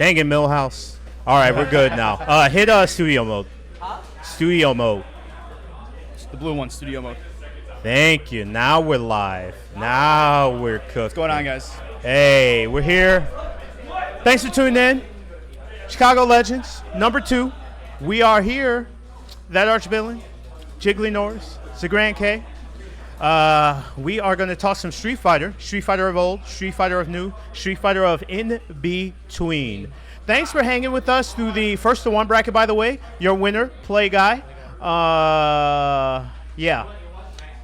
Dang it, Millhouse. All right, we're good now. Hit studio mode. Studio mode. The blue one, studio mode. Thank you. Now we're live. Now we're cooking. What's going on, guys? Hey, we're here. Thanks for tuning in. Chicago Legends, number 2. We are here. That Archvillain, JigglyNorris, the Grand K. We are going to talk some Street Fighter of old, Street Fighter of new, Street Fighter of in between. Thanks for hanging with us through the first to one bracket, by the way. Your winner, Play Guy. Yeah.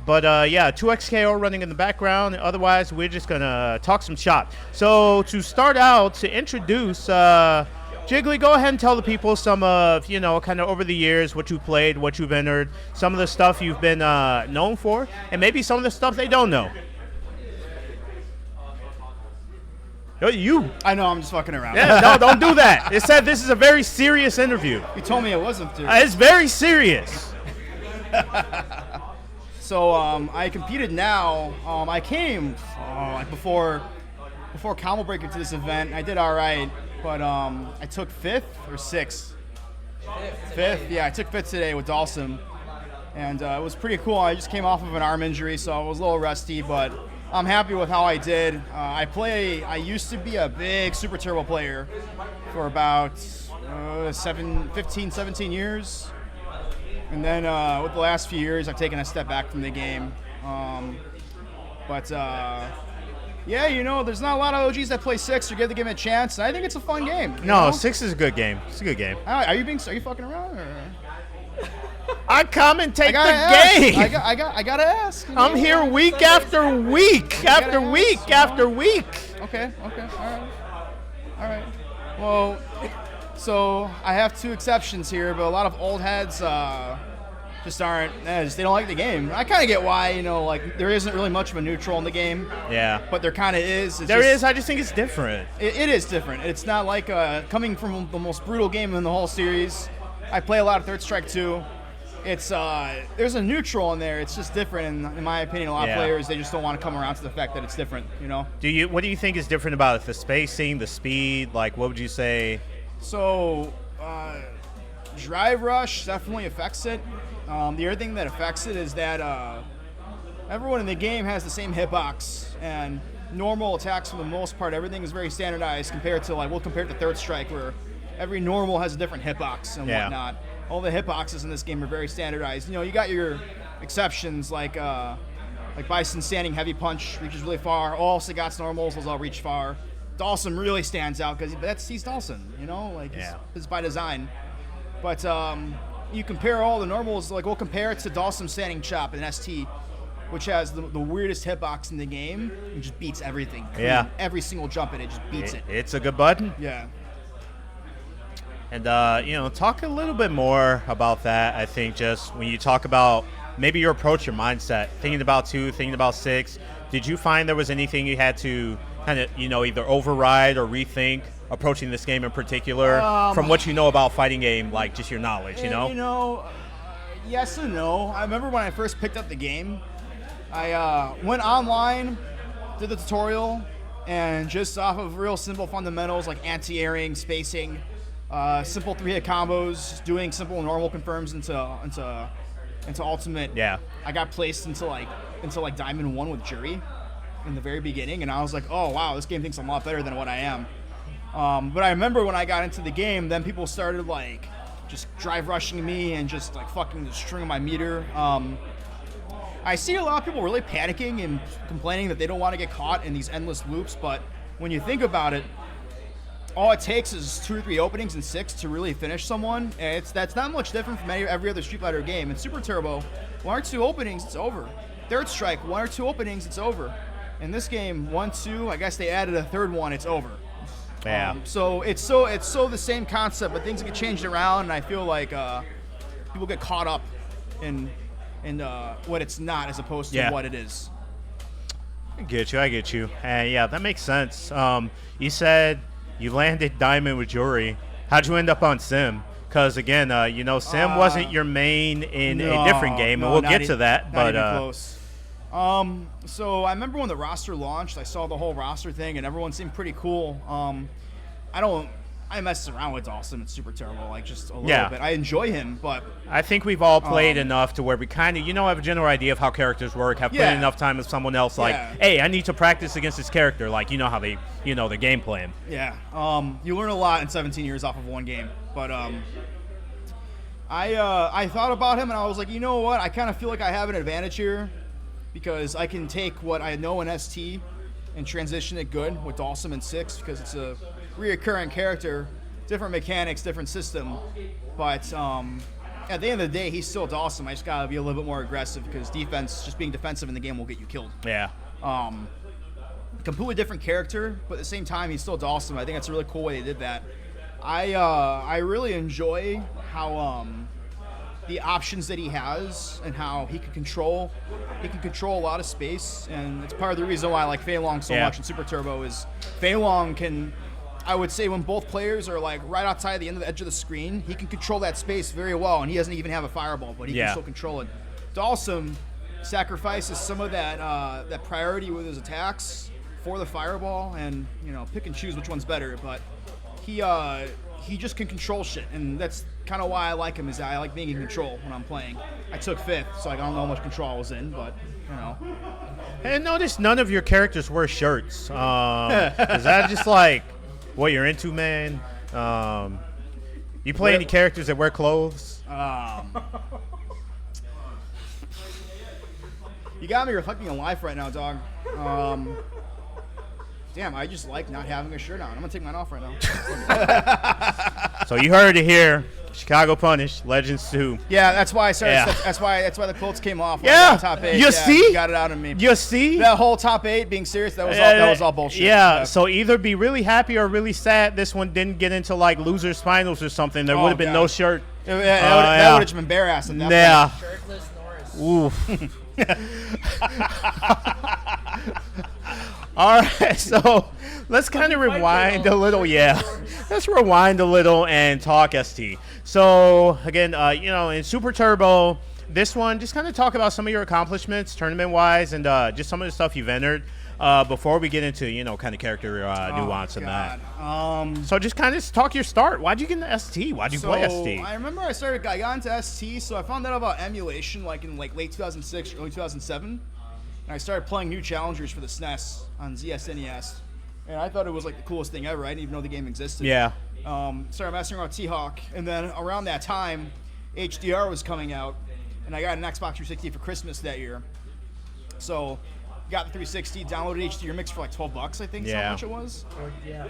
But, 2XKO running in the background. Otherwise, we're just going to talk some shop. So, to start out, to introduce, Jiggly, go ahead and tell the people some of, kind of over the years, what you played, what you've entered, some of the stuff you've been known for, and maybe some of the stuff they don't know. You. I know, I'm just fucking around. Yeah, no, don't do that. It said this is a very serious interview. You told me it wasn't, dude. It's very serious. So I competed now. I came before Combo Breaker to this event. I did all right, but I took 5th or 6th. 5th, yeah, I took 5th today with Dawson, and it was pretty cool. I just came off of an arm injury, so I was a little rusty, but I'm happy with how I did. I used to be a big Super Turbo player for about 15, 17 years. And then with the last few years, I've taken a step back from the game. There's not a lot of OGs that play 6 or give the game a chance. And I think it's a fun game. No, 6 is a good game. It's a good game. Are you fucking around? Or? I commentate the game. I gotta ask. I'm here week after week after week after week. Okay. All right. Well, so I have 2 exceptions here, but a lot of old heads just aren't. They don't like the game. I kind of get why. There isn't really much of a neutral in the game. Yeah. But there kind of is. There is. I just think it's different. It is different. It's not like coming from the most brutal game in the whole series. I play a lot of Third Strike too. It's there's a neutral in there. It's just different, and in my opinion, a lot of players, they just don't want to come around to the fact that it's different. What do you think is different about it? The spacing, the speed? Like, what would you say? So, drive rush definitely affects it. The other thing that affects it is that everyone in the game has the same hitbox, and normal attacks for the most part, everything is very standardized compared to we'll compare it to Third Strike, where every normal has a different hitbox and whatnot. All the hitboxes in this game are very standardized. You got your exceptions like Bison standing heavy punch reaches really far. All Sagat's normals, those all reach far. Dawson really stands out because he's Dawson, it's by design. But you compare all the normals, we'll compare it to Dawson standing chop in ST, which has the weirdest hitbox in the game. It just beats everything. Yeah. Every single jump in it just beats it. It's a good button. Yeah. And, talk a little bit more about that. I think just when you talk about maybe your approach, your mindset, thinking about 2, thinking about 6, did you find there was anything you had to kind of, either override or rethink approaching this game in particular from what you know about fighting game, like just your knowledge, Yes and no. I remember when I first picked up the game, I went online, did the tutorial, and just off of real simple fundamentals like anti-airing, spacing, simple 3-hit combos, doing simple normal confirms into ultimate. Yeah. I got placed into Diamond 1 with Jury in the very beginning, and I was like, oh wow, this game thinks I'm a lot better than what I am. But I remember when I got into the game, then people started just drive rushing me and just fucking destroying my meter. I see a lot of people really panicking and complaining that they don't want to get caught in these endless loops, but when you think about it, all it takes is 2 or 3 openings in 6 to really finish someone. And that's not much different from every other Street Fighter game. In Super Turbo, 1 or 2 openings, it's over. Third Strike, 1 or 2 openings, it's over. In this game, 1, 2, I guess they added a third one, it's over. Yeah. So it's so the same concept, but things get changed around, and I feel like people get caught up in what it's not as opposed to what it is. I get you. And that makes sense. You said you landed Diamond with Jury. How'd you end up on Sim? Because again, Sim wasn't your main in a different game, and we'll get to that. Not even close. So I remember when the roster launched, I saw the whole roster thing, and everyone seemed pretty cool. I I mess around with Dawson. It's Super Turbo, like just a little bit. I enjoy him, but I think we've all played enough to where we kind of, have a general idea of how characters work. Have played enough time with someone else. Like, hey, I need to practice against this character. Like, you know how they, the game plan. Yeah. You learn a lot in 17 years off of one game. But I thought about him and I was like, you know what? I kind of feel like I have an advantage here because I can take what I know in ST and transition it good with Dawson in 6 because it's a reoccurring character, different mechanics, different system, but at the end of the day, he's still Dawson. I just gotta be a little bit more aggressive because just being defensive in the game will get you killed. Yeah. Completely different character, but at the same time, he's still Dawson. I think that's a really cool way they did that. I really enjoy how the options that he has and how he can control a lot of space, and it's part of the reason why I like Fei Long so much in Super Turbo is Fei Long can, I would say when both players are like right outside the end of the edge of the screen, he can control that space very well, and he doesn't even have a fireball, but he can still control it. Dawson sacrifices some of that priority with his attacks for the fireball, and pick and choose which one's better, but he just can control shit, and that's kind of why I like him. Is that I like being in control when I'm playing. I took 5th, so I don't know how much control I was in, but And notice none of your characters wear shirts. Is that just like what you're into, man? You play any characters that wear clothes? You got me reflecting on life right now, dog. Damn, I just like not having a shirt on. I'm gonna take mine off right now. So you heard it here. Chicago Punish, Legends 2. Yeah, that's why I started. That's why the quotes came off. Top 8. You see? You got it out of me. You see? That whole top 8, being serious, that was all bullshit. Yeah. So either be really happy or really sad. This one didn't get into like losers finals or something. There would have been no shirt. That would have just been bare ass. Yeah. Shirtless Norris. Oof. All right, so let's kind of rewind a little. Yeah, let's rewind a little and talk ST. So again, in Super Turbo, this one, just kind of talk about some of your accomplishments, tournament-wise, and just some of the stuff you've entered before we get into kind of character nuance and that. So just kind of talk your start. Why'd you get into ST? Why'd you play ST? I remember I got into ST, so I found out about emulation in late 2006, early 2007. And I started playing new challengers for the SNES on ZSNES. And I thought it was like the coolest thing ever. I didn't even know the game existed. Yeah. Started messing around with T-Hawk. And then around that time, HDR was coming out. And I got an Xbox 360 for Christmas that year. So got the 360, downloaded HDR Mix for like $12, I think. Yeah. How much it was?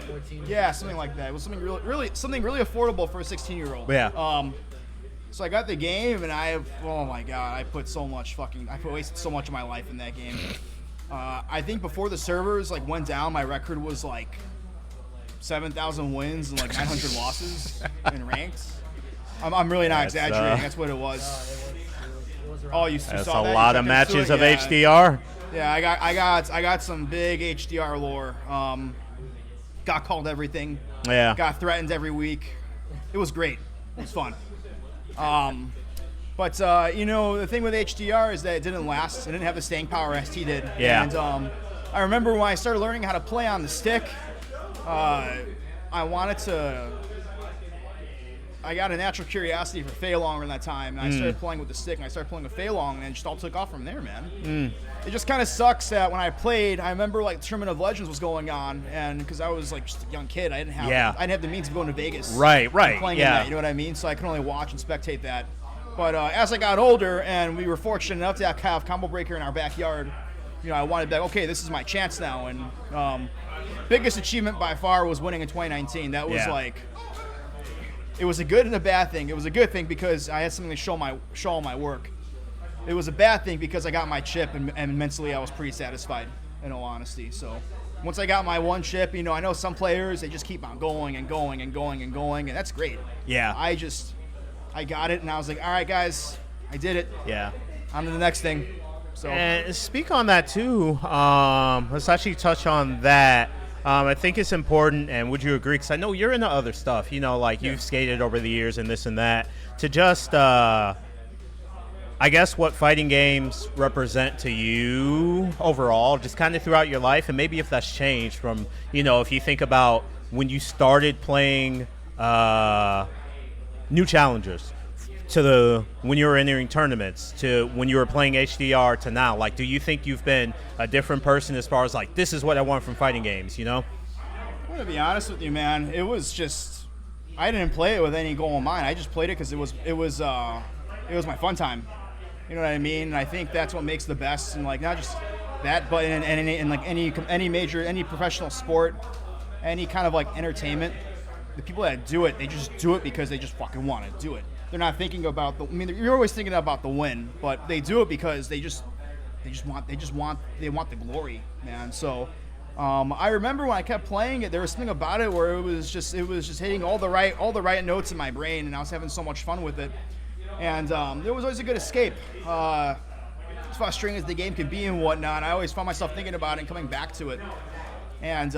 14. Yeah, something like that. It was something really affordable for a 16-year-old. Yeah. So I got the game, and oh my god, I wasted so much of my life in that game. I think before the servers went down, my record was like 7,000 wins and like 900 losses in ranked. I'm really not exaggerating. That's what it was. It was Oh, you That's saw a that? lot of matches of HDR. Yeah, I got some big HDR lore. Got called everything. Yeah. Got threatened every week. It was great. It was fun. But the thing with HDR is that it didn't last. It didn't have the staying power ST did. Yeah. And I remember when I started learning how to play on the stick, I got a natural curiosity for Fei Long in that time, and I started playing with the stick, and I started playing with Fei Long, and it just all took off from there, man. It just kind of sucks that when I played, I remember the Tournament of Legends was going on, and because I was just a young kid, I didn't have the means of going to Vegas. Right, and playing in that, you know what I mean? So I could only watch and spectate that. But as I got older, and we were fortunate enough to have Combo Breaker in our backyard, I wanted to be like, okay, this is my chance now. And biggest achievement by far was winning in 2019. That was it was a good and a bad thing. It was a good thing because I had something to show all my work. It was a bad thing because I got my chip, and mentally I was pretty satisfied, in all honesty. So once I got my one chip, I know some players, they just keep on going and going and going and going, and that's great. Yeah. I got it, and I was like, all right, guys, I did it. Yeah. On to the next thing. So. And speak on that, too. Let's actually touch on that. I think it's important, and would you agree, because I know you're into other stuff, you've skated over the years and this and that, to just, I guess, what fighting games represent to you overall, just kind of throughout your life, and maybe if that's changed from, if you think about when you started playing new challengers to when you were entering tournaments to when you were playing HDR to now? Like, do you think you've been a different person as far as like, this is what I want from fighting games, you know? I'm going to be honest with you, man. It was just, I didn't play it with any goal in mind. I just played it because it was my fun time. You know what I mean? And I think that's what makes the best, and like not just that, but in like any major, any professional sport, any kind of like entertainment, the people that do it, they just do it because they just fucking want to do it. They're not thinking about you're always thinking about the win, but they do it because they want the glory, man. So I remember when I kept playing it, there was something about it where it was just hitting all the right notes in my brain, and I was having so much fun with it. And there was always a good escape. As frustrating as the game could be and whatnot, I always found myself thinking about it and coming back to it. And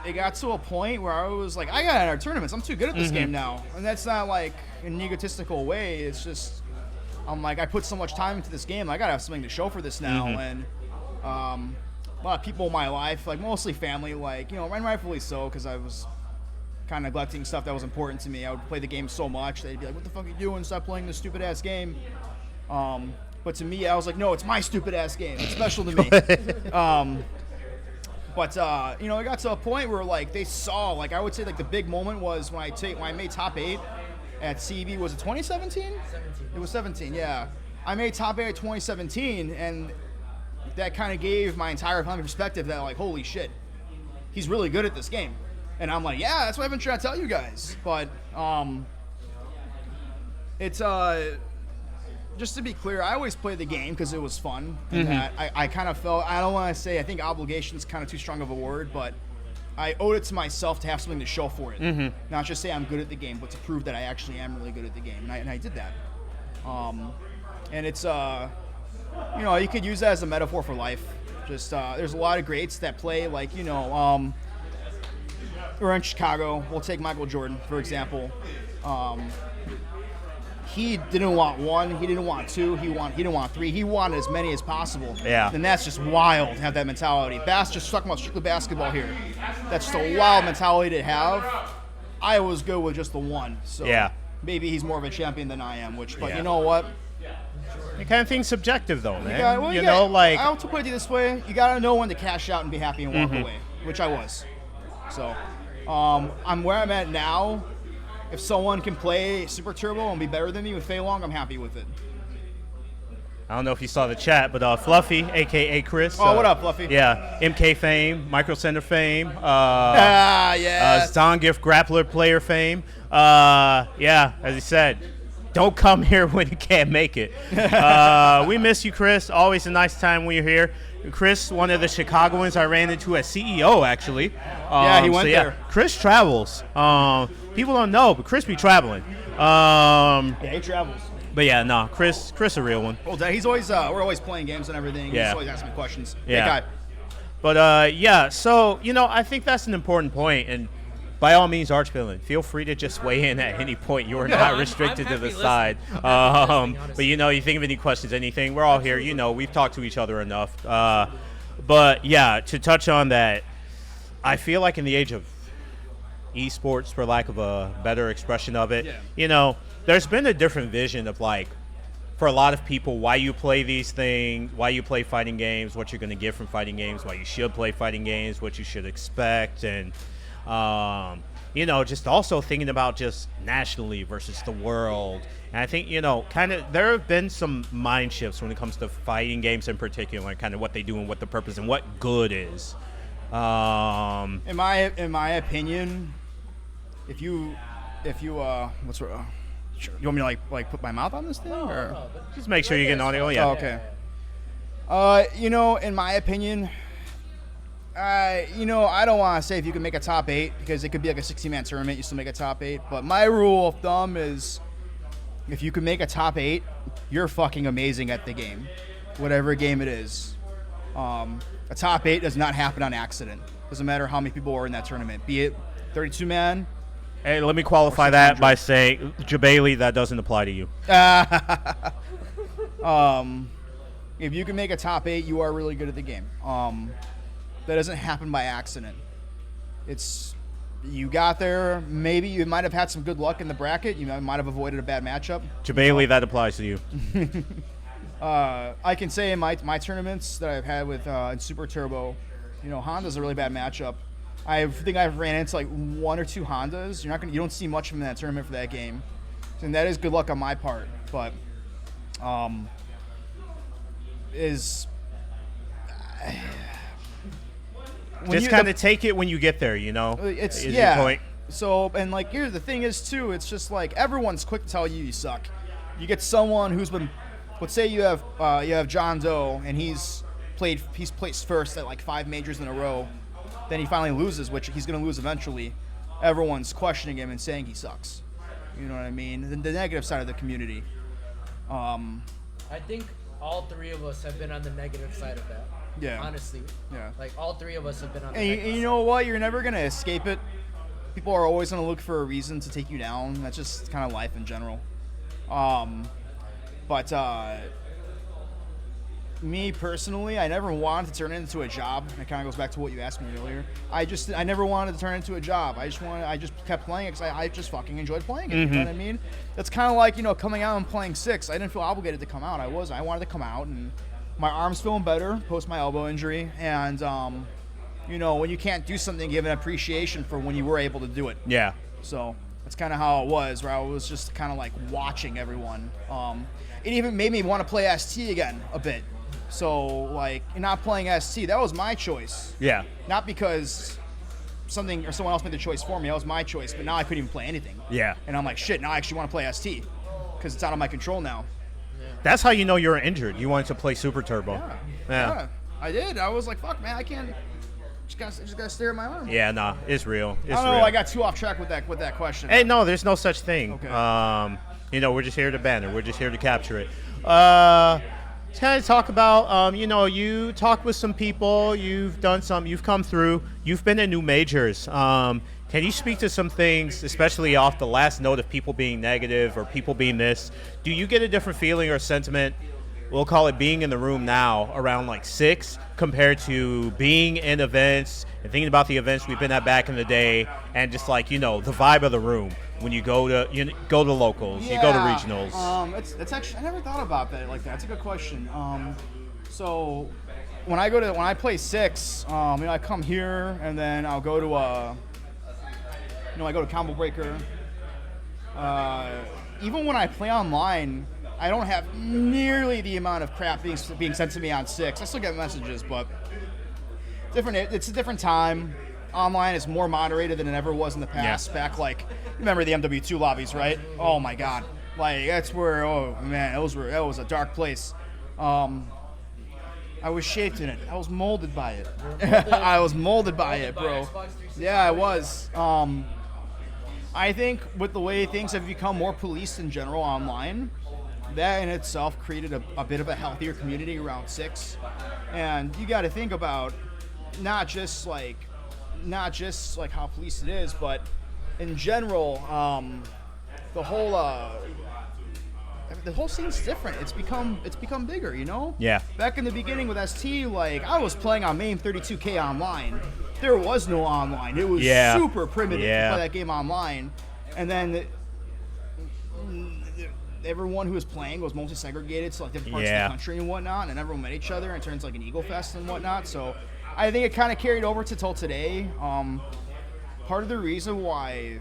it got to a point where I was like, I got to enter tournaments. I'm too good at this game now. And that's not like in an egotistical way. It's just, I'm like, I put so much time into this game. I got to have something to show for this now. And a lot of people in my life, like mostly family, like, and rightfully so, because I was kind of neglecting stuff that was important to me. I would play the game so much, they'd be like, what the fuck are you doing? Stop playing this stupid-ass game. But to me, I was like, no, it's my stupid-ass game. It's special to me. But it got to a point where, like, they saw, like, I would say, like, the big moment was when I made top 8 at CEB. Was it 2017? 17. It was 17, yeah. I made top 8 at 2017, and that kind of gave my entire family perspective that, like, holy shit, he's really good at this game. And I'm like, yeah, that's what I've been trying to tell you guys. But it's just to be clear, I always play the game because it was fun. And that I kind of felt, I don't want to say, I think obligation is kind of too strong of a word, but I owed it to myself to have something to show for it. Not just say I'm good at the game, but to prove that I actually am really good at the game. And I did that. And it's, you could use that as a metaphor for life. Just there's a lot of greats that play, like, we're in Chicago. We'll take Michael Jordan, for example. He didn't want 1. He didn't want 2. He didn't want 3. He wanted as many as possible. Yeah. And that's just wild to have that mentality. Just talking about strictly basketball here. That's just a wild mentality to have. I was good with just the 1. So yeah. Maybe he's more of a champion than I am. But you know what? The kind of thing's subjective, though, man. I'll put it this way: you gotta know when to cash out and be happy and walk away, which I was. So. I'm where I'm at now. If someone can play Super Turbo and be better than me with Fei Long, I'm happy with it. I don't know if you saw the chat, but Fluffy, a.k.a. Chris. Oh, what up, Fluffy? Yeah, MK fame, Micro Center fame. Yeah. Zangief grappler player fame. Yeah, as he said, don't come here when you can't make it. We miss you, Chris. Always a nice time when you're here. Chris, one of the Chicagoans I ran into at CEO, actually. Yeah, he went there. Chris travels. People don't know, but Chris be traveling. Yeah, he travels. But yeah, no, Chris a real one. Well, he's always we're always playing games and everything. Yeah. He's always asking me questions. Yeah. Big guy. But yeah, so I think that's an important point, and by all means, Archvillain, feel free to just weigh in at any point. You are not restricted to the side. But you think of any questions, anything, we're all here. We've talked to each other enough. But yeah, to touch on that, I feel like in the age of esports, for lack of a better expression of it, there's been a different vision of, like, for a lot of people, why you play these things, why you play fighting games, what you're going to get from fighting games, why you should play fighting games, what you should expect, and just also thinking about just nationally versus the world. And I think, kind of there have been some mind shifts when it comes to fighting games in particular, and kind of what they do and what the purpose and what good is. In my opinion, if you what's you want me to like put my mouth on this thing, or just make sure you get an audio? Yeah. Oh, okay. In my opinion, I don't want to say if you can make a top 8, because it could be like a 60-man tournament, you still make a top 8. But my rule of thumb is, if you can make a top 8, you're fucking amazing at the game, whatever game it is. A top 8 does not happen on accident. Doesn't matter how many people are in that tournament, be it 32-man. Hey, let me qualify that by saying, Jabali, that doesn't apply to you. If you can make a top 8, you are really good at the game. that doesn't happen by accident. You got there. Maybe you might have had some good luck in the bracket. You might have avoided a bad matchup. Bailey, that applies to you. I can say in my tournaments that I've had with in Super Turbo, Honda's a really bad matchup. I think I've ran into like 1 or 2 Hondas. You don't see much of them in that tournament for that game, and that is good luck on my part. But just kind of take it when you get there, It's is your point. So, and like here, the thing is too, it's just like everyone's quick to tell you suck. You get someone who's been, let's say you have John Doe, and he's placed first at like 5 majors in a row. Then he finally loses, which he's going to lose eventually. Everyone's questioning him and saying he sucks. You know what I mean? The negative side of the community. I think all 3 of us have been on the negative side of that. Yeah. Honestly. Yeah. Like all 3 of us have been on the And negative you know what? You're never going to escape it. People are always going to look for a reason to take you down. That's just kind of life in general. But me personally, I never wanted to turn it into a job. It kind of goes back to what you asked me earlier. I never wanted to turn it into a job. I just kept playing it because I just fucking enjoyed playing it. You know what I mean? That's kind of like, coming out and playing 6. I didn't feel obligated to come out. I wanted to come out, and my arm's feeling better post my elbow injury. And, when you can't do something, give an appreciation for when you were able to do it. Yeah. So that's kind of how it was, where I was just kind of like watching everyone. It even made me want to play ST again a bit. So, like, not playing ST, that was my choice. Yeah. Not because someone else made the choice for me. That was my choice. But now I couldn't even play anything. Yeah. And I'm like, shit, now I actually want to play ST because it's out of my control now. That's how you know you're injured. You wanted to play Super Turbo. Yeah. I did. I was like, fuck, man, I can't. Just gotta stare at my arm. Yeah, nah, it's real. It's I don't know. real. I got too off track with that question. Hey, no, there's no such thing. Okay. We're just here to banner. We're just here to capture it. Let's kind of talk about, you talked with some people. You've come through. You've been in new majors. Can you speak to some things, especially off the last note of people being negative or people being this? Do you get a different feeling or sentiment? We'll call it being in the room now around like 6 compared to being in events and thinking about the events we've been at back in the day and just like, the vibe of the room when you go to locals, you go to regionals. It's actually, I never thought about that like that. That's a good question. So when I play 6, I come here and then I'll go to I go to Combo Breaker. Even when I play online, I don't have nearly the amount of crap being sent to me on 6. I still get messages, but it's a different time. Online is more moderated than it ever was in the past. Yeah. Back remember the MW2 lobbies, right? Oh my God, that's where. Oh man, that was a dark place. I was shaped in it. I was molded by it. I was molded by it, bro. Yeah, I was. I think with the way things have become more policed in general online, that in itself created a bit of a healthier community around 6. And you got to think about not just like how policed it is, but in general, the whole scene's different. It's become bigger, Yeah. Back in the beginning with ST, I was playing on main 32K online. There was no online. It was super primitive to play that game online. And then everyone who was playing was mostly segregated to different parts of the country and whatnot, and everyone met each other and it turns like an Eagle Fest and whatnot. So I think it kind of carried over till today. Part of the reason why,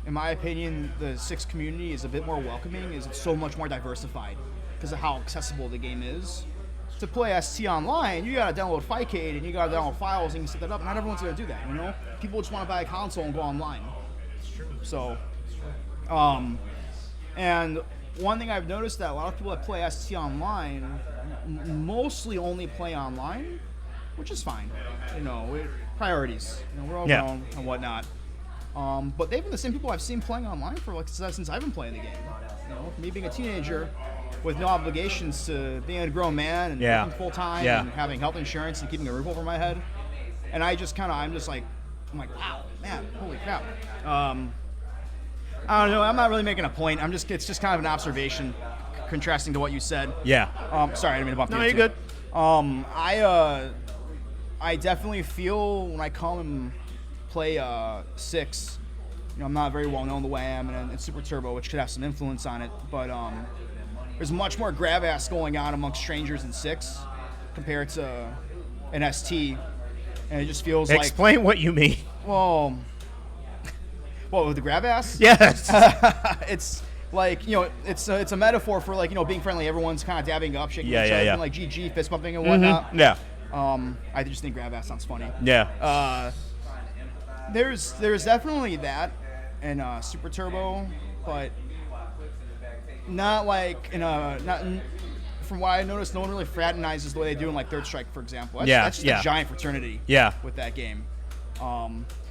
in my opinion, the 6 community is a bit more welcoming is it's so much more diversified because of how accessible the game is. To play ST online, you gotta download Fightcade and you gotta download files and you can set that up. Not everyone's gonna do that, People just want to buy a console and go online. So, and one thing I've noticed that a lot of people that play ST online mostly only play online, which is fine. Priorities. We're all grown and whatnot. But they've been the same people I've seen playing online for since I've been playing the game. Me being a teenager with no obligations to being a grown man and working full time and having health insurance and keeping a roof over my head. And I'm like, wow, man, holy crap. I don't know. I'm not really making a point. It's just kind of an observation, contrasting to what you said. Yeah. Sorry, I didn't mean to bump you. No, you're good. I definitely feel when I come and play 6, I'm not very well known the way I am in Super Turbo, which could have some influence on it. But there's much more grab ass going on amongst strangers in 6 compared to an ST, and it just feels Explain what you mean. well, with the grab ass? Yes. It's like, it's a metaphor for like, being friendly. Everyone's kind of dabbing up, shaking each other, like GG, fist bumping and whatnot. Yeah. I just think grab ass sounds funny. Yeah. There's definitely that in Super Turbo, but not like from what I noticed, no one really fraternizes the way they do in like Third Strike, for example. That's just a giant fraternity. With that game.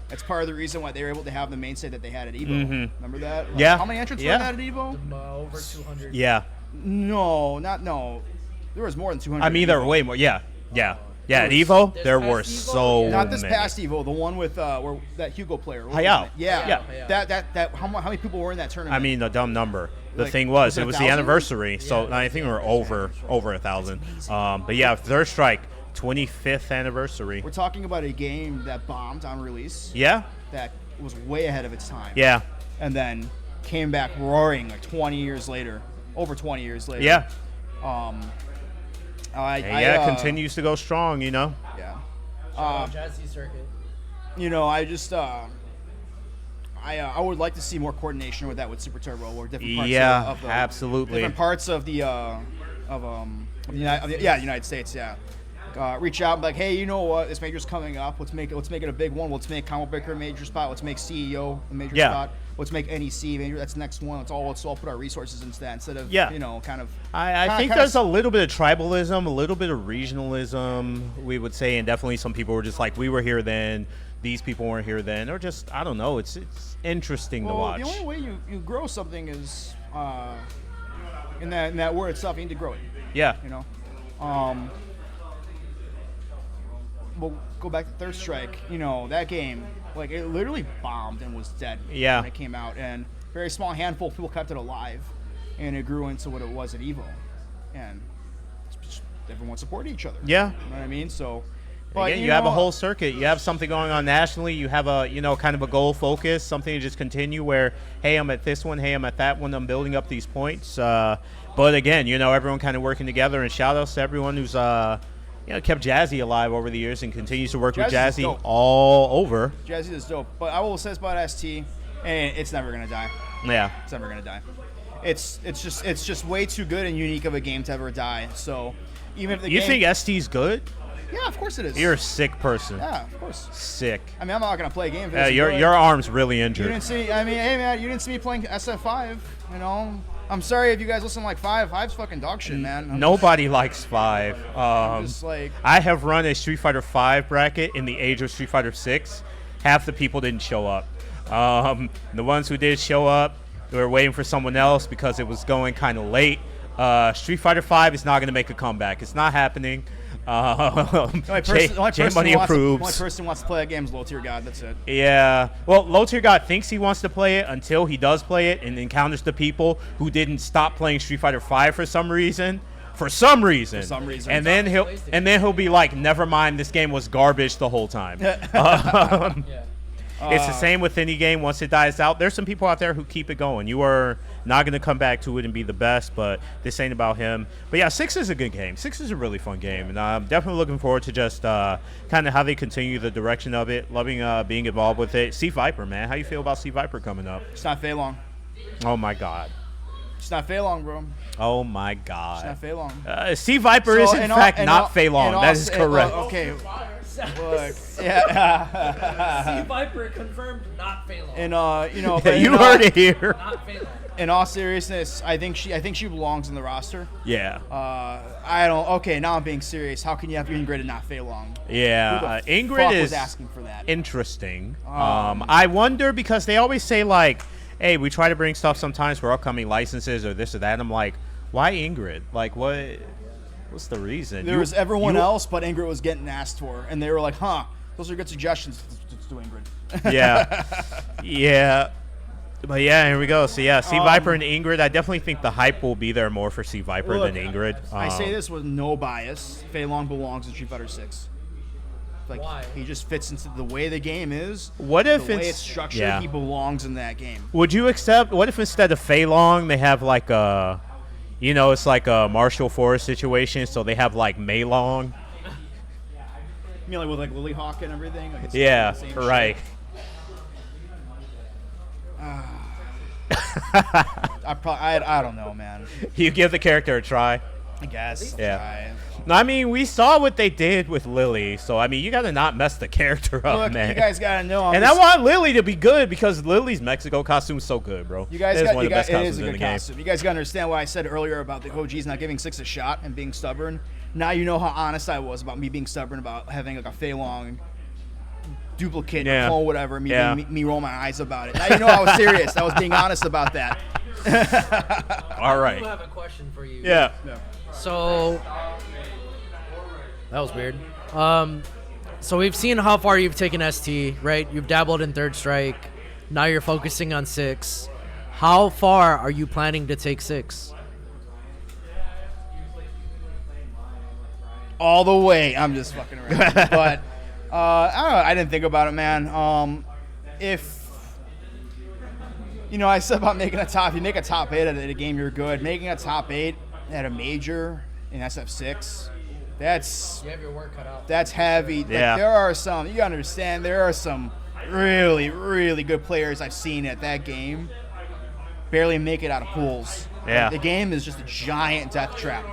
That's part of the reason why they were able to have the mainstay that they had at EVO. Remember that? Like, Yeah. How many entrants were at EVO? Over 200. Yeah. No. There was more than 200. I mean, there were way more. Yeah. At EVO, there were so not this many. past EVO, the one with where that Hugo player. Hayao. Yeah. That how many people were in that tournament? I mean, a dumb number. The Like, thing was, was it it was the 1,000? anniversary, so I think we were over 1,000. But yeah, Third Strike, 25th anniversary. We're talking about a game that bombed on release. Yeah. That was way ahead of its time. Yeah. And then came back roaring like 20 years later, over 20 years later. Yeah. Continues to go strong, Yeah. Jazzy circuit. I just I would like to see more coordination with that with Super Turbo or different parts of the absolutely. different parts of the United States. Yeah. Reach out and be like, hey, you know what? This major's coming up. Let's make it a big one. Let's make Combo Breaker a major spot. Let's make CEO a major spot. Let's make NEC major. That's the next one. Let's all put our resources into that instead of kind of. I think there's a little bit of tribalism, a little bit of regionalism, we would say, and definitely some people were just like, we were here then, these people weren't here then, or just I don't know. It's interesting to watch. The only way you grow something is in that word itself. You need to grow it. Yeah. We'll go back to Third Strike. That game, like, it literally bombed and was dead when it came out. And a very small handful of people kept it alive, and it grew into what it was at EVO. And everyone supported each other. Yeah. You know what I mean? So, but again, you have a whole circuit. You have something going on nationally. You have a, kind of a goal focus, something to just continue where, hey, I'm at this one. Hey, I'm at that one. I'm building up these points. But again, everyone kind of working together. And shout outs to everyone who's kept Jazzy alive over the years and continues to work with Jazzy all over. Jazzy is dope. But I will say this about ST, and it's never gonna die. Yeah. It's never gonna die. It's just way too good and unique of a game to ever die. So even if the you think ST's good? Yeah, of course it is. You're a sick person. Yeah, of course. Sick. I mean, I'm not gonna play a game. Yeah, your arm's really injured. You didn't see. I mean, hey man, you didn't see me playing SF5. I'm sorry if you guys listen to like 5. 5's fucking dog shit, man. Nobody likes 5. Just like, I have run a Street Fighter 5 bracket in the age of Street Fighter 6. Half the people didn't show up. The ones who did show up, they were waiting for someone else because it was going kind of late. Street Fighter 5 is not going to make a comeback. It's not happening. J Money approves. The only person who wants to play that game is Low Tier God. That's it. Yeah. Well, Low Tier God thinks he wants to play it until he does play it and encounters the people who didn't stop playing Street Fighter 5 for some reason. And then he'll be like, never mind, this game was garbage the whole time. It's the same with any game. Once it dies out, there's some people out there who keep it going. You are not going to come back to it and be the best, but this ain't about him. But yeah, 6 is a good game. 6 is a really fun game, and I'm definitely looking forward to just kind of how they continue the direction of it. Loving being involved with it. C Viper, man, how you feel about C Viper coming up? It's not Fei Long. Oh my God. It's not Fei Long, bro. Oh my God. It's not Fei Long. C Viper is in fact not Fei Long. That is correct. Okay. Look, yeah. C Viper confirmed not Fei Long. And but you heard it here. Not Fei Long. In all seriousness, I think she belongs in the roster. Yeah. I don't. Okay, now I'm being serious. How can you have Ingrid and not Fei Long? Yeah. Who the Ingrid fuck is was asking for that. Interesting. I wonder because they always say like, hey, we try to bring stuff sometimes for upcoming licenses or this or that. And I'm like, why Ingrid? Like, what's the reason? There was everyone else, but Ingrid was getting asked for, and they were like, "Huh, those are good suggestions. Let's do Ingrid." Yeah, yeah, but yeah, here we go. So yeah, C Viper and Ingrid. I definitely think the hype will be there more for C Viper than Ingrid. I say this with no bias. Fei Long belongs in Street Fighter 6. Like Why? he just fits into the way the game is. What if the way it's it's structured? yeah. He belongs in that game. Would you accept? What if instead of Fei Long, they have like a, it's like a Marshall Forest situation, so they have like Mei Long? You mean like with like Lily Hawk and everything? Like it's Yeah, the same right. shit? I don't know, man. You give the character a try. I guess. Yeah. No, I mean, we saw what they did with Lily, so I mean, you got to not mess the character up, Look, man. you guys gotta know. And I want Lily to be good because Lily's Mexico costume is so good, bro. You guys It is got, one you of the guys, best it is costumes a in good the game. costume. You guys gotta understand what I said earlier about the OGs not giving 6 a shot and being stubborn. Now you know how honest I was about me being stubborn about having like a Fei Long duplicate Yeah. or clone, whatever. Me, Yeah. me roll my eyes about it. Now you know I was serious. I was being honest about that. All I right. do have a question for you. Yeah. So that was weird. So we've seen how far you've taken ST, right? You've dabbled in Third Strike. Now you're focusing on 6. How far are you planning to take 6? All the way. I'm just fucking around. But I don't know. I didn't think about it, man. If I said about making a top. If you make a top 8 at a game, you're good. Making a top 8 at a major in SF6, that's You have your work cut out. that's heavy. Yeah. Like, there are some. You gotta understand. There are some really, really good players I've seen at that game barely make it out of pools. Yeah. The game is just a giant death trap.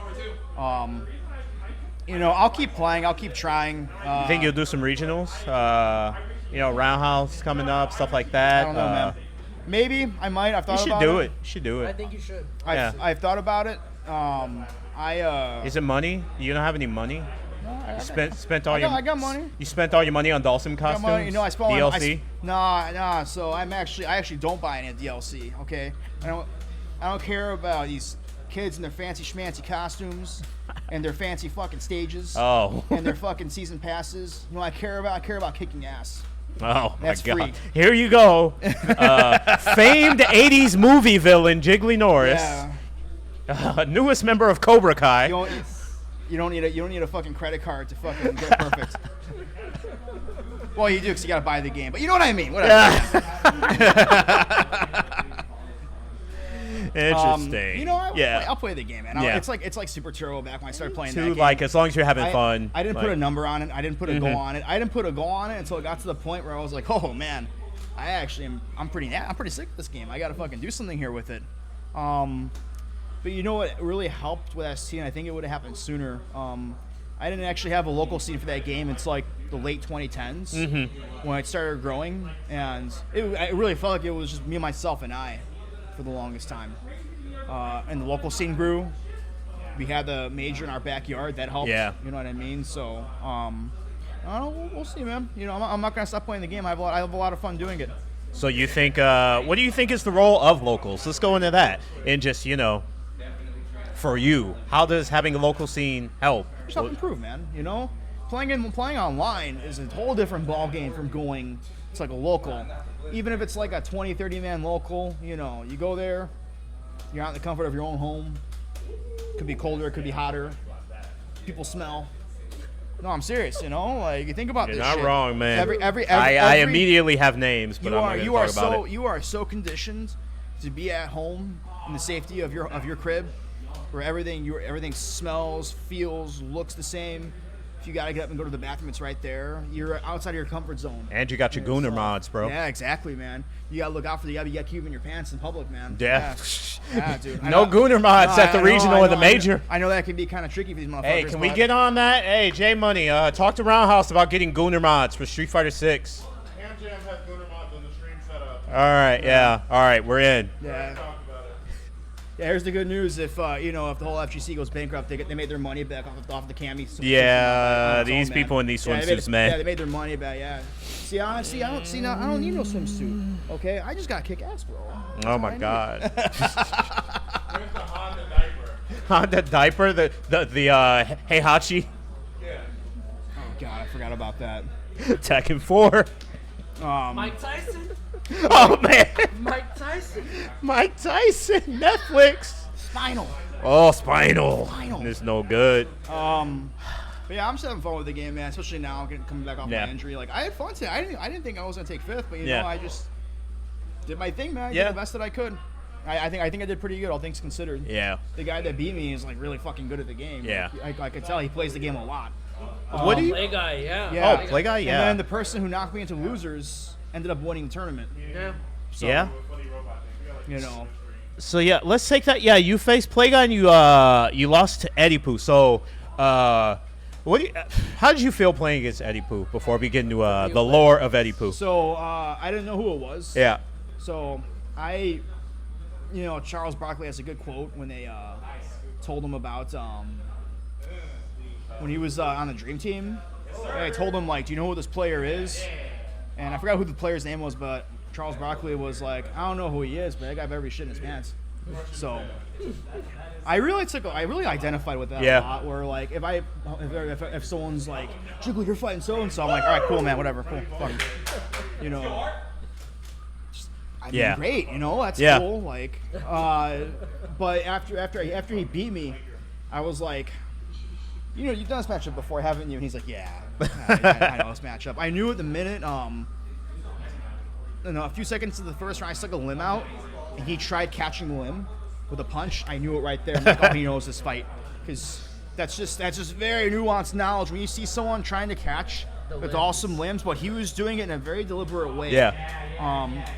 I'll keep playing. I'll keep trying. You think you'll do some regionals? Roundhouse coming up, stuff like that. I don't know, man. Maybe I might. I've You thought should about do it. it. You should do I it. think you should. Yeah. I've thought about it. Is it money? You don't have any money? You spent all I got money. You spent all your money on Dawson I got costumes. money. I spent DLC. Nah. So I actually don't buy any DLC. Okay. I don't care about these kids in their fancy schmancy costumes and their fancy fucking stages. Oh. And their fucking season passes. I care about kicking ass. Oh my That's God! free. Here you go, famed '80s movie villain JigglyNorris, newest member of Cobra Kai. You don't need a fucking credit card to fucking get perfect. Well, you do because you gotta buy the game, but you know what I mean. Whatever. Interesting. I'll play the game, man. Yeah. It's like Super Turbo back when I started playing that Too, game. like, as long as you're having fun. I didn't put a number on it. I didn't put a goal Mhm. on it. I didn't put a goal on it until it got to the point where I was like, oh man, I'm pretty sick of this game. I gotta fucking do something here with it. But you know what really helped with ST, and I think it would have happened sooner. I didn't actually have a local scene for that game. It's like the late 2010s when it started growing, and it really felt like it was just me, myself, and I for the longest time. And the local scene grew. We had the major in our backyard. That helped. Yeah. You know what I mean? So, I don't know. We'll see, man. I'm not going to stop playing the game. I have a lot of fun doing it. So you think? What do you think is the role of locals? Let's go into that. And just for you, how does having a local scene help? Just help improve, man. Playing online is a whole different ball game from going to like a local. Even if it's like a 20, 30 man local, you go there, you're out in the comfort of your own home. Could be colder, it could be hotter. People smell. No, I'm serious. Like you think about You're this. not shit. wrong, man. I I immediately have names, but I'm not going to talk about it. You are so conditioned to be at home in the safety of your crib, where everything smells, feels, looks the same. If you gotta get up and go to the bathroom, it's right there. You're outside of your comfort zone. And you got your Gooner mods, bro. Yeah, exactly, man. You gotta look out for the cube in your pants in public, man. Yeah. Yeah, dude. No Gooner mods at the regional or the major. I know that can be kind of tricky for these motherfuckers. Hey, can we get on that? Hey, J Money, talk to Roundhouse about getting Gooner mods for Street Fighter 6. Cam Jam has Gooner mods on the stream setup. All right, yeah. All right, we're in. Yeah. Talk about it. Yeah, here's the good news. If the whole FGC goes bankrupt, they made their money back off the cami. Yeah, these people in these swimsuits, man. Yeah, they made their money back. Yeah. I don't need no swimsuit. Okay, I just gotta kick ass, bro. Oh my God. There's the Honda diaper. Honda diaper, the Heihachi Yeah. Oh God, I forgot about that. Tekken 4. Mike Tyson? Oh man, Mike Tyson? Mike Tyson, Netflix. Spinal. Oh, Spinal. Spinal. It's no good. But yeah, I'm just having fun with the game, man. Especially now, coming back off Yeah. my injury. Like I had fun today. I didn't think I was gonna take fifth, but you Yeah. know, I just did my thing, man. I Yeah. did the best that I could. I think I did pretty good, all things considered. Yeah. The guy that beat me is like really fucking good at the game. Yeah. Like, I could tell he plays the game a lot. What do you? Play guy, yeah. Yeah. Oh, play guy, yeah. And then the person who knocked me into losers ended up winning the tournament. Yeah. So, Yeah. You know. So yeah, let's take that. Yeah, you faced Play Guy and you lost to Eddie Poo. So what? How did you feel playing against Eddie Poo before we get into the lore of Eddie Poo? So I didn't know who it was. Yeah. So Charles Barkley has a good quote when they told him about when he was on the Dream Team. They told him, like, do you know who this player is? And I forgot who the player's name was, but Charles Barkley was like, I don't know who he is, but that guy better be shitting his pants. So I really identified with that Yeah. a lot. Where like if someone's like, Jiggly, you're fighting so and so, I'm like, all right, cool, man, whatever, cool, fuck him. You know. I mean, Yeah. great, that's Yeah. cool. Like, but after he beat me, I was like, you've done this matchup before, haven't you? And he's like, yeah, I know this matchup. I knew at the minute, a few seconds into the first round, I stuck a limb out, and he tried catching the limb with a punch. I knew it right there. I'm like, oh, he knows this fight, because that's just very nuanced knowledge. When you see someone trying to catch with awesome limbs, but he was doing it in a very deliberate way. Yeah.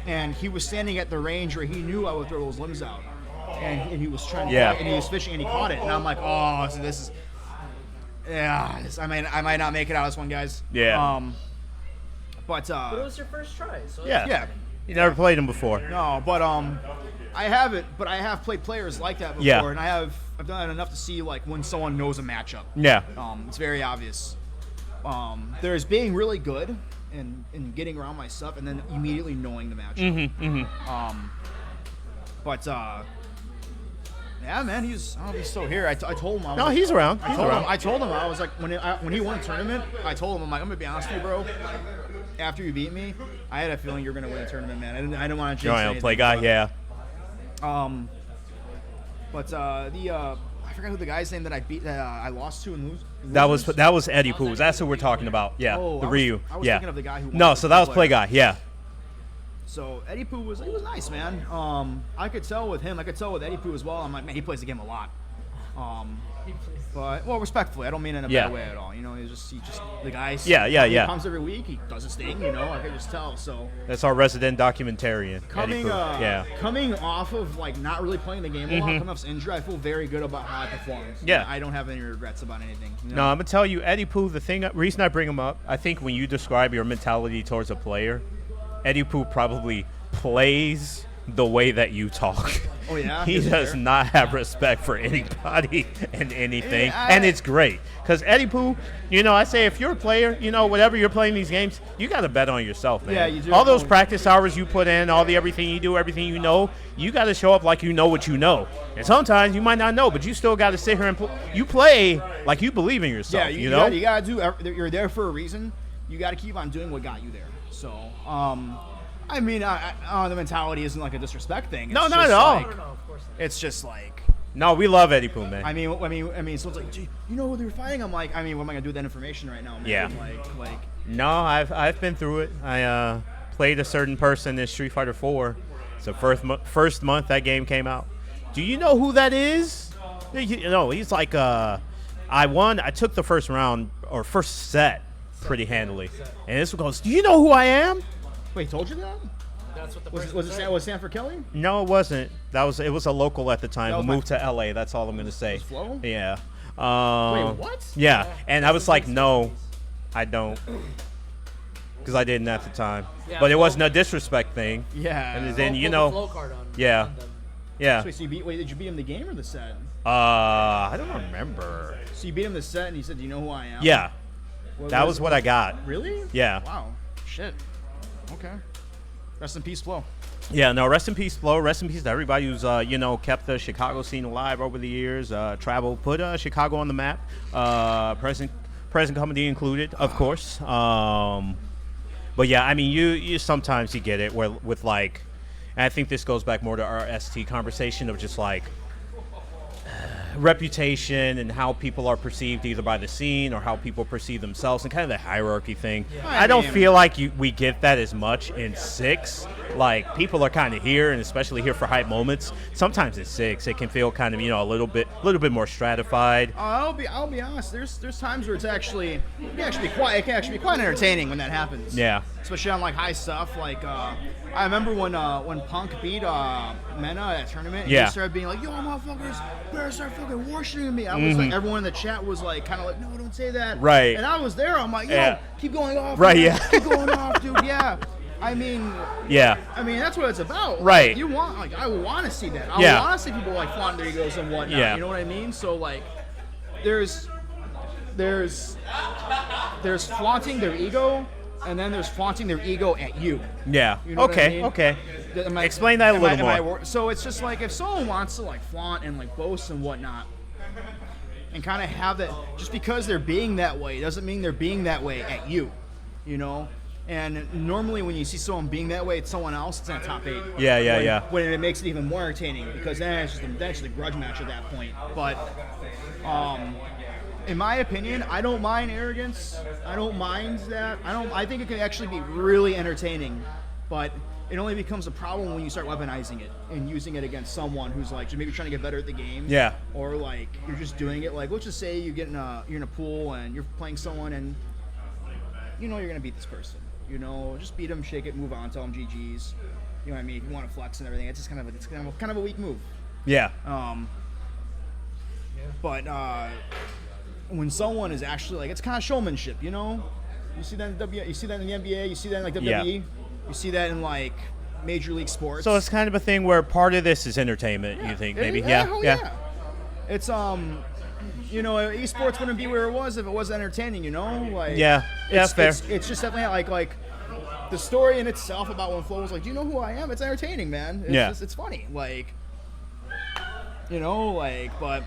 And he was standing at the range where he knew I would throw those limbs out, and he was trying to Yeah. fight, and he was fishing, and he caught it, and I'm like, oh, so this is. Yeah, I might not make it out of this one, guys. Yeah. But But it was your first try, so Yeah. yeah, You never played him before. no, but I haven't. But I have played players like that before, Yeah. and I've done it enough to see like when someone knows a matchup. Yeah. It's very obvious. There's being really good and getting around my stuff, and then immediately knowing the matchup. But yeah, man, I don't know if he's still here. I told him. I was No, like, he's around. I He's told him. around. I told him. I was like, when he won the tournament, I told him, I'm like, I'm gonna be honest with you, bro. After you beat me, I had a feeling you were gonna win the tournament, man. I didn't want to You jinx know, anything, Play Guy, but, yeah. I forgot who the guy's name that I beat. I lost to and lose. That was Eddie Poo. That's who we're talking about. Yeah, Oh, the I was- Ryu. I was yeah. thinking of the guy who No, won so the that was player. Play Guy. Yeah. So Eddie Poo was nice, man. I could tell with him. I could tell with Eddie Poo as well. I'm like, man, he plays the game a lot. But respectfully, I don't mean it in a Yeah. bad way at all. He's just the guy. Yeah. He comes every week. He does his thing. I can just tell. So That's our resident documentarian. Eddie coming, Poo. Yeah. coming off of like not really playing the game a lot, coming off injury, I feel very good about how I performed. Yeah. I don't have any regrets about anything. No, I'm gonna tell you, Eddie Poo. Reason I bring him up, I think when you describe your mentality towards a player, Eddie Poo probably plays the way that you talk. Oh, yeah? He Is it does fair? not have respect for anybody and anything, Yeah, and it's great because Eddie Poo. I say if you're a player, whatever you're playing these games, you got to bet on yourself, man. Yeah, you do. All those practice hours you put in, everything you do, everything you got to show up like you know what you know. And sometimes you might not know, but you still got to sit here and you play like you believe in yourself. Yeah, you gotta do. You're there for a reason. You got to keep on doing what got you there. So, I mean, the mentality isn't like a disrespect thing. It's No, not just at all. like- No, of course not. It's just like, No, we love Eddie Poo, man. I mean, someone's like, gee, you know who they're fighting? I'm like, what am I gonna do with that information right now, man? Yeah. Like, No, I've been through it. I played a certain person in Street Fighter 4. So first month that game came out. Do you know who that is? He's like I won. I took the first round or first set pretty handily. And this one goes, do you know who I am? wait, told you that? That's what the Was person it said. was Sanford Kelly? No, it wasn't. It was a local at the time That who was my- moved to LA. That's all I'm gonna say. Was Flo? Yeah. Wait, what? Yeah, and I was like, no, I don't, because I didn't at the time. Yeah, But it Flo- wasn't a disrespect thing. Yeah. And then Flow the flow card on. Yeah. on them. Yeah. Wait, did you beat him the game or the set? I don't remember. So you beat him the set, and he said, "Do you know who I am?" Yeah, that was what I got. Really? Yeah. Wow. Shit. Okay. Rest in peace, Flo. Yeah, no, rest in peace, Flo. Rest in peace to everybody who's, kept the Chicago scene alive over the years. Put Chicago on the map. Present company included, of course. But yeah, I mean, you sometimes you get it where with like, and I think this goes back more to our ST conversation of just like, reputation and how people are perceived either by the scene or how people perceive themselves and kind of the hierarchy thing. I don't feel like we get that as much in 6. Like, people are kind of here, and especially here for hype moments. Sometimes in 6, it can feel kind of, a little bit more stratified. I'll be honest. There's times where it can actually be quite entertaining when that happens. Yeah. Especially on like high stuff. Like I remember when Punk beat Mena at a tournament. And Yeah. he started being like, "Yo, motherfuckers, better start fucking worshiping me." I was like, everyone in the chat was like, kind of like, "No, don't say that." Right. And I was there. I'm like, "Yo, Yeah. keep going off." Right, man. yeah. Keep going off, dude. Yeah. I mean, Yeah. that's what it's about. Right. Like, I want to see that. I Yeah. want to see people like flaunt their egos and whatnot. Yeah. You know what I mean? So like, there's flaunting their ego, and then there's flaunting their ego at you. Yeah. You know what I mean? Okay. Am I- Explain that a am I- little am more. I so it's just like if someone wants to like flaunt and like boast and whatnot, and kind of have that, just because they're being that way doesn't mean they're being that way at you, you know. And normally when you see someone being that way, it's someone else. It's in a top 8. Yeah. When it makes it even more entertaining, because then it's just a grudge match at that point. But in my opinion, I don't mind arrogance. I don't mind that. I think it can actually be really entertaining, but it only becomes a problem when you start weaponizing it and using it against someone who's like maybe trying to get better at the game. Yeah. Or like you're just doing it. Like, let's just say you're in a pool and you're playing someone and you know you're gonna beat this person. You know, just beat them, shake it, move on, tell them GGs. You know what I mean? If you want to flex and everything, it's just kind of a weak move. Yeah. But when someone is actually like, it's kind of showmanship, you know. You see that in you see that in the NBA, you see that in like WWE, Yeah. you see that in like major league sports. So it's kind of a thing where part of this is entertainment. You think maybe? Hell yeah. It's esports wouldn't be where it was if it wasn't entertaining, you know. Like that's fair. It's just definitely like the story in itself about when Flo was like, "Do you know who I am?" It's entertaining, man. It's funny, like, you know, like, but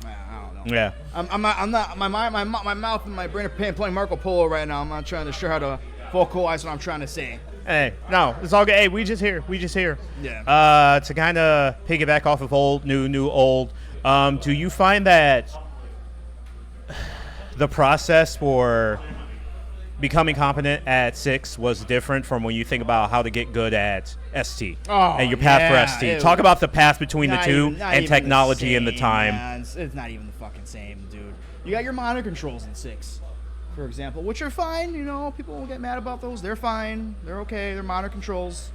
I don't know. Yeah. I'm not my mouth and my brain are playing Marco Polo right now. I'm not trying to sure how to vocalize what I'm trying to say. Hey, no, it's all good. Hey, we just here. Yeah. To kind of piggyback off of old, new, old. Do you find that the process for becoming competent at 6 was different from when you think about how to get good at ST and your path for ST? Talk about the path between the two and technology and the time. Man. It's not even the fucking same, dude. You got your monitor controls in 6, for example, which are fine. You know, people will get mad about those. They're fine. They're okay. They're monitor controls.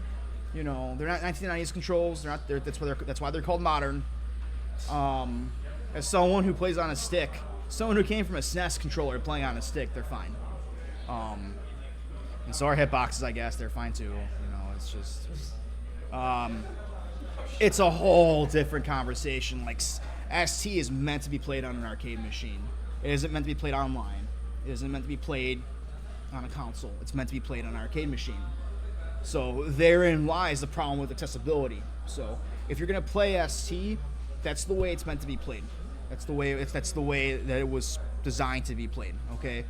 You know, they're not 1990s controls. They're not. That's why they're called modern. As someone who plays on a stick, someone who came from a SNES controller playing on a stick, they're fine. And so our hitboxes, I guess, they're fine too. You know, it's just, it's a whole different conversation. Like, ST is meant to be played on an arcade machine. It isn't meant to be played online. It isn't meant to be played on a console. It's meant to be played on an arcade machine. So therein lies the problem with accessibility. So if you're gonna play ST, that's the way it's meant to be played. That's the way that it was designed to be played. Okay.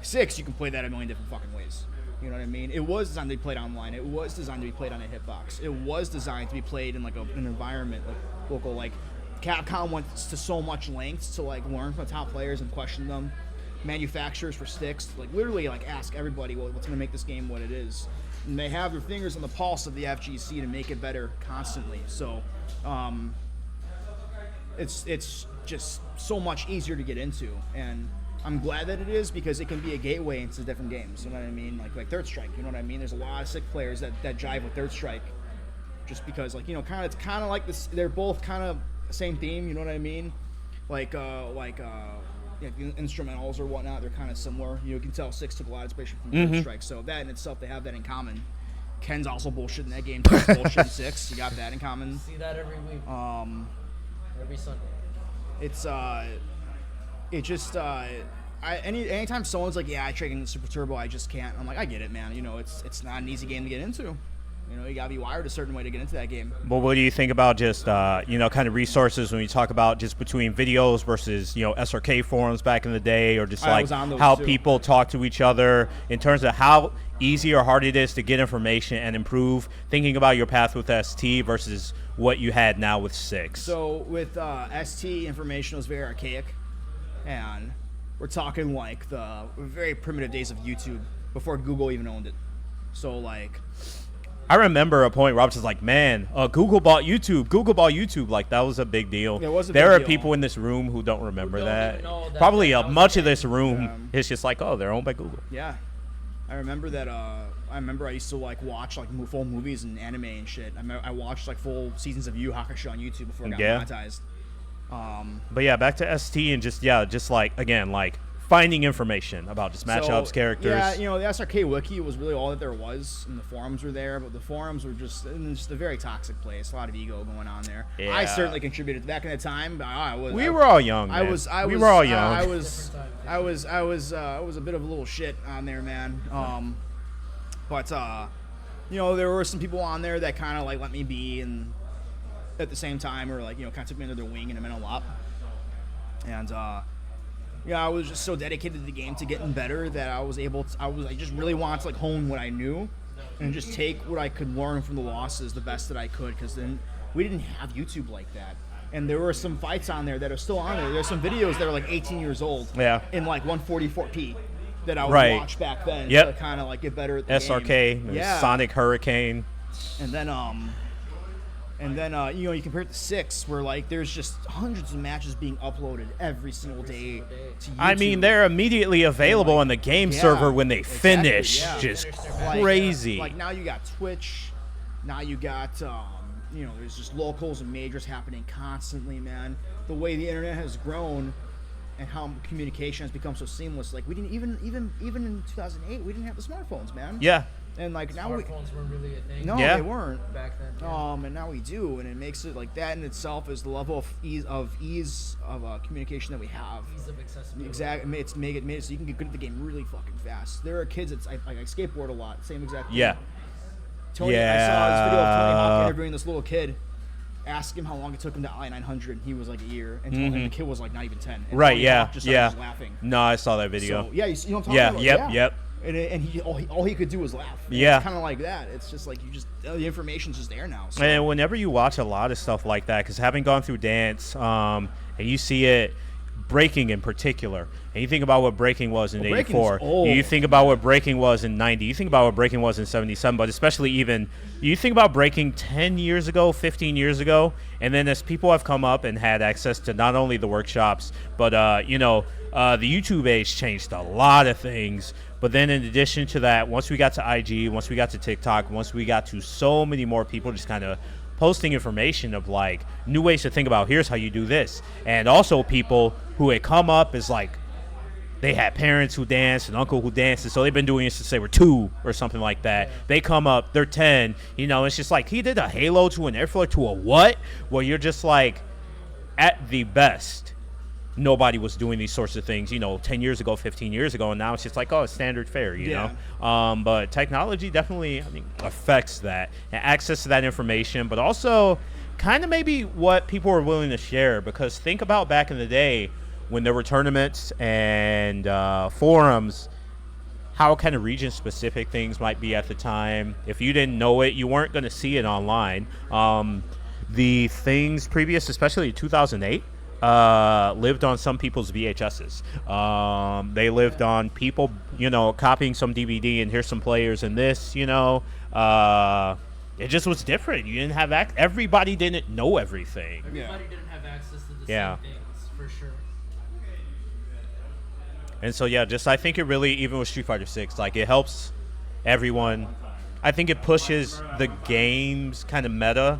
6, you can play that a million different fucking ways. You know what I mean? It was designed to be played online. It was designed to be played on a hitbox. It was designed to be played in like an environment, like local. Like Capcom went to so much lengths to like learn from the top players and question them. Manufacturers for sticks, like literally, like ask everybody, well, what's going to make this game what it is? And they have their fingers on the pulse of the FGC to make it better constantly. So, it's just so much easier to get into, and I'm glad that it is because it can be a gateway into different games. You know what I mean? Like Third Strike. You know what I mean? There's a lot of sick players that jive with Third Strike, just because it's kind of like this. They're both kind of the same theme. You know what I mean? Like instrumentals or whatnot. They're kind of similar. You can tell 6 took a lot of inspiration from Third Strike. So that in itself, they have that in common. Ken's also bullshit in that game. Ken's bullshit in 6. You got that in common. See that every week. Every Sunday. It's anytime someone's like, yeah, I trade in Super Turbo, I just can't. I'm like, I get it, man. You know, it's not an easy game to get into. You know, you gotta be wired a certain way to get into that game. But what do you think about just, you know, kind of resources when you talk about just between videos versus, you know, SRK forums back in the day, or just I like was on those how too. people talk to each other in terms of how easy or hard it is to get information and improve, thinking about your path with ST versus what you had now with 6? So with ST, information was very archaic, and we're talking like the very primitive days of YouTube before Google even owned it. So like, I remember a point where I was just like, man, Google bought YouTube. Google bought YouTube. Like, that was a big deal. It was a there big are deal. people in this room who don't remember Who don't that. even know that Probably that was much a of this room is just like, oh, they're owned by Google. yeah, I remember that. I used to like watch like full movies and anime and shit. I watched like full seasons of Yu Hakusho on YouTube before it got Yeah. monetized. But yeah, back to ST and just like, again, like finding information about just matchups, characters. Yeah, you know, the SRK wiki was really all that there was, and the forums were there, but the forums were just a very toxic place. A lot of ego going on there. I Yeah. certainly contributed back in the time. But We were all young, I man. was. We were all young. I was a bit of a little shit on there, man. But you know, there were some people on there that kind of like let me be, and at the same time, or like, you know, kind of took me under their wing, and it meant a lot. And yeah, I was just so dedicated to the game to getting better that I just really wanted to like hone what I knew and just take what I could learn from the losses the best that I could, because then we didn't have YouTube like that. And there were some fights on there that are still on there. There's some videos that are like 18 years old, Yeah. in like 144p that I would Right. watch back then Yep. to kind of like get better at the SRK, game. Yeah. Sonic Hurricane. And then you know, you compare it to 6, where like there's just hundreds of matches being uploaded every single day to YouTube. I mean, they're immediately available on the game Yeah, server when they exactly, finish. yeah. Just Like, crazy. Like now you got Twitch, now you got you know, there's just locals and majors happening constantly, man. The way the internet has grown and how communication has become so seamless. Like we didn't even in 2008 we didn't have the smartphones, man. Yeah. And like now we Smartphones weren't really a thing no, Yeah. they weren't. back then. Yeah. And now we do, and it makes it like that in itself is the level of ease of communication that we have. Ease of accessibility. Exactly, it's made it so you can get good at the game really fucking fast. There are kids that I skateboard a lot, same exact thing. Yeah. Tony, I saw this video of Tony Hawk interviewing this little kid. Ask him how long it took him to I-900. He was like a year, and told him the kid was like not even 10. And Right, Tony yeah, Hawk just yeah. started laughing. No, I saw that video. So yeah, you know what I'm Yeah, talking about? yep. And he all he could do was laugh. And Yeah. it's kind of like that. It's just like the information's just there now. So. And whenever you watch a lot of stuff like that, because having gone through dance, and you see it, breaking in particular, and you think about what breaking was in Well, breaking's 84, old. you think about what breaking was in 90, you think about what breaking was in 77, but especially even, you think about breaking 10 years ago, 15 years ago, and then as people have come up and had access to not only the workshops, but, you know, the YouTube age changed a lot of things. But then in addition to that, once we got to IG, once we got to TikTok, once we got to so many more people just kind of posting information of like new ways to think about, here's how you do this. And also people who had come up as like, they had parents who danced, an uncle who dances, so they've been doing this since they were 2 or something like that. They come up, they're 10, you know, it's just like, he did a halo to an airflow to a what? Well, you're just like, at the best, nobody was doing these sorts of things, you know, 10 years ago, 15 years ago, and now it's just like, oh, it's standard fare, you Yeah. know? But technology definitely, I mean, affects that, and access to that information, but also kind of maybe what people were willing to share, because think about back in the day when there were tournaments and forums, how kind of region-specific things might be at the time. If you didn't know it, you weren't going to see it online. The things previous, especially 2008, lived on some people's VHSs. They lived on people, you know, copying some DVD and here's some players in this, you know. It just was different. You didn't have everybody didn't know everything. Everybody didn't have access to the Yeah. same things, for sure. And so, yeah, just I think it really, even with Street Fighter 6, like it helps everyone. I think it pushes the game's kind of meta,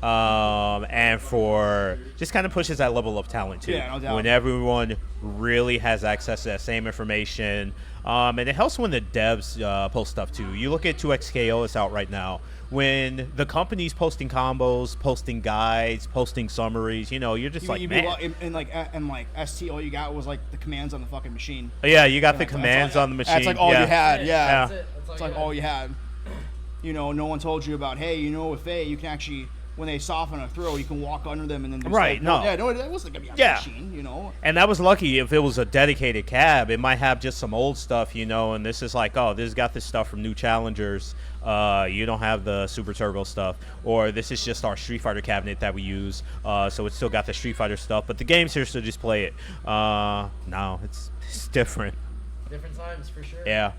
and for just kind of pushes that level of talent too. Yeah, no doubt. When everyone really has access to that same information, and it helps when the devs post stuff too. You look at 2XKO, it's out right now. When the company's posting combos, posting guides, posting summaries, you know, you're just like, man. And like ST, all you got was like the commands on the fucking machine. Yeah, you got the That's commands all- on the machine. That's like all yeah. you had. Yeah, That's it. That's all it's you like had. all you had. no one told you about, hey, with A, you can actually, when they soften a throw, you can walk under them and then do Right, stuff. no. Yeah, no, that wasn't going to be a Yeah. machine, And that was lucky. If it was a dedicated cab, it might have just some old stuff, and this is like, oh, this got this stuff from New Challengers. You don't have the Super Turbo stuff. Or this is just our Street Fighter cabinet that we use. So it's still got the Street Fighter stuff. But the game's here, so just play it. No, it's different. Different times for sure. Yeah.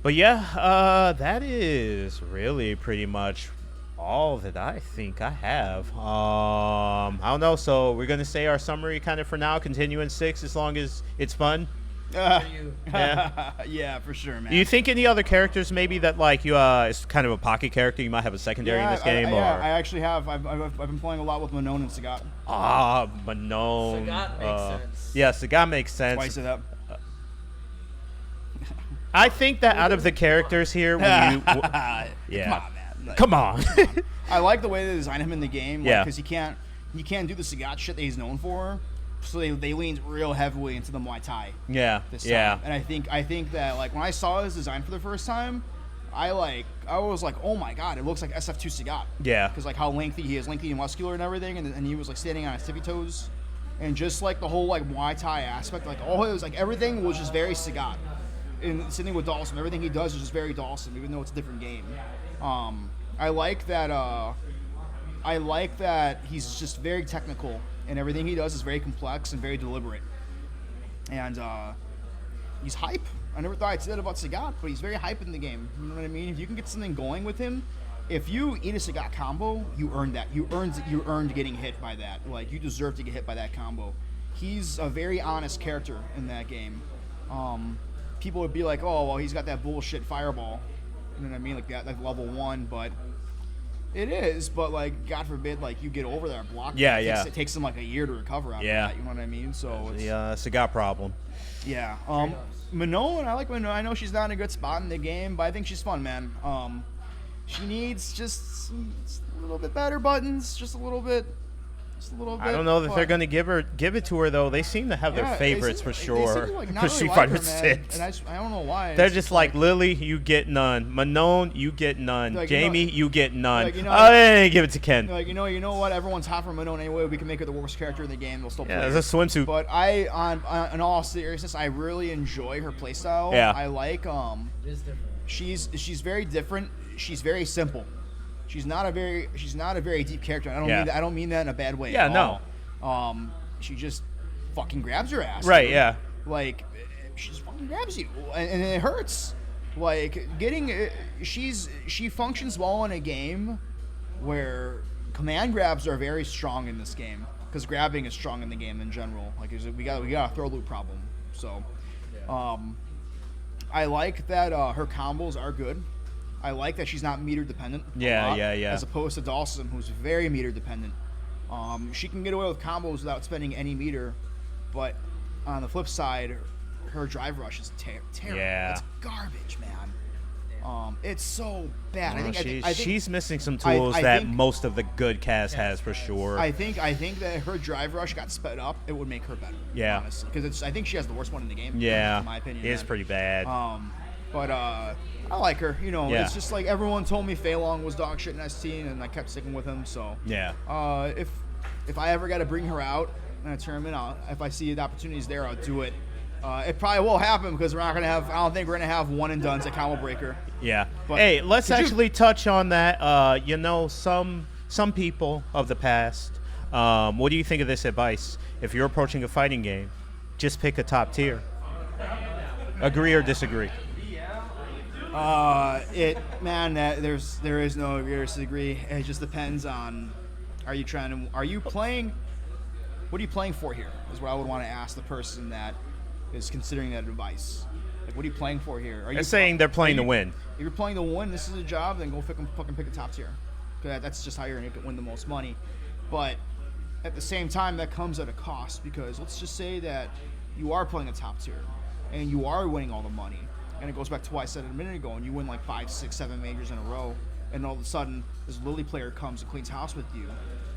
But yeah, that is really pretty much all that I think I have. I don't know. So we're gonna say our summary kind of for now. Continue in 6 as long as it's fun. For you. Yeah. Yeah, for sure, man. Do you think any other characters maybe that like you is kind of a pocket character you might have a secondary in this game? I actually have. I've been playing a lot with Manon and Sagat. Manon. Sagat makes sense. Yeah, Sagat makes sense. Twice it up. I think that out of the characters here, when you yeah. Come on, man. Come on. I like the way they design him in the game. Yeah. Because he can't do the Sagat shit that he's known for. So they leaned real heavily into the Muay Thai. Yeah. This time. Yeah. And I think that like when I saw his design for the first time, I was like, oh my god, it looks like SF2 Sagat. Yeah. Because like how lengthy he is, lengthy and muscular and everything, and he was like standing on his tippy toes, and just like the whole like Muay Thai aspect, like all his like everything was just very Sagat. And sitting with Dawson, everything he does is just very Dawson, even though it's a different game. I like that he's just very technical, and everything he does is very complex and very deliberate. And he's hype. I never thought I'd say that about Sagat, but he's very hype in the game. You know what I mean? If you can get something going with him, if you eat a Sagat combo, you earned that. You earned getting hit by that. Like, you deserve to get hit by that combo. He's a very honest character in that game. People would be like, oh, well, he's got that bullshit fireball. You know what I mean? Like that, like level 1, but it is. But like, God forbid, like you get over that block. Yeah, It takes them like a year to recover out of that. You know what I mean? So it's, the Sagat problem. yeah. Manon, I like Manon. I know she's not in a good spot in the game, but I think she's fun, man. She needs just a little bit better buttons, just a little bit. I don't know that they're going to give it to her though. They seem to have their favorites for sure. For Street Fighter 6. And I don't know why. They're just like Lily, you get none. Manon, you get none. Like, Jamie, you get none. like, Hey, give it to Ken. Like, you know what? Everyone's hot for Manon anyway. We can make her the worst character in the game. They'll still play Yeah, her. it's a swimsuit. But in all seriousness, I really enjoy her playstyle. Yeah. I like It is different. she's very different. She's very simple. She's not a very deep character. I don't mean that in a bad way. Yeah, at no. all. She just fucking grabs your ass. Right, dude. yeah. Like, she just fucking grabs you, and it hurts. Like, she functions well in a game where command grabs are very strong in this game, because grabbing is strong in the game in general. Like, we got a throw loop problem. So, I like that her combos are good. I like that she's not meter dependent. Yeah. As opposed to Dawson, who's very meter dependent. She can get away with combos without spending any meter, but on the flip side, her drive rush is terrible. Yeah. It's garbage, man. It's so bad. I think she's missing some tools that think- most of the good cast has for sure. I think that if her drive rush got sped up, it would make her better. Yeah. honestly, because I think she has the worst one in the game. Yeah, in my opinion. it's man. pretty bad. But I like her. Yeah. It's just like everyone told me Fei Long was dog shit in ST, and I kept sticking with him. So Yeah. If I ever got to bring her out in a tournament, if I see the opportunities there, I'll do it. It probably will happen because we're not gonna have. I don't think we're gonna have one and dones at Combo Breaker. Yeah. But hey, let's could you- actually touch on that. Some people of the past. What do you think of this advice? If you're approaching a fighting game, just pick a top tier. Agree or disagree? There is no agree or disagree. It just depends on. Are you playing? What are you playing for here? Is what I would want to ask the person that is considering that advice. Like, what are you playing for here? Are you They're saying they're playing to win. If you're playing to win, this is a job. Then go fucking pick a top tier. Because that's just how you're gonna win the most money. But at the same time, that comes at a cost. Because let's just say that you are playing a top tier, and you are winning all the money. And it goes back to what I said a minute ago, and you win like 5, 6, 7 majors in a row, and all of a sudden this Lily player comes and cleans house with you.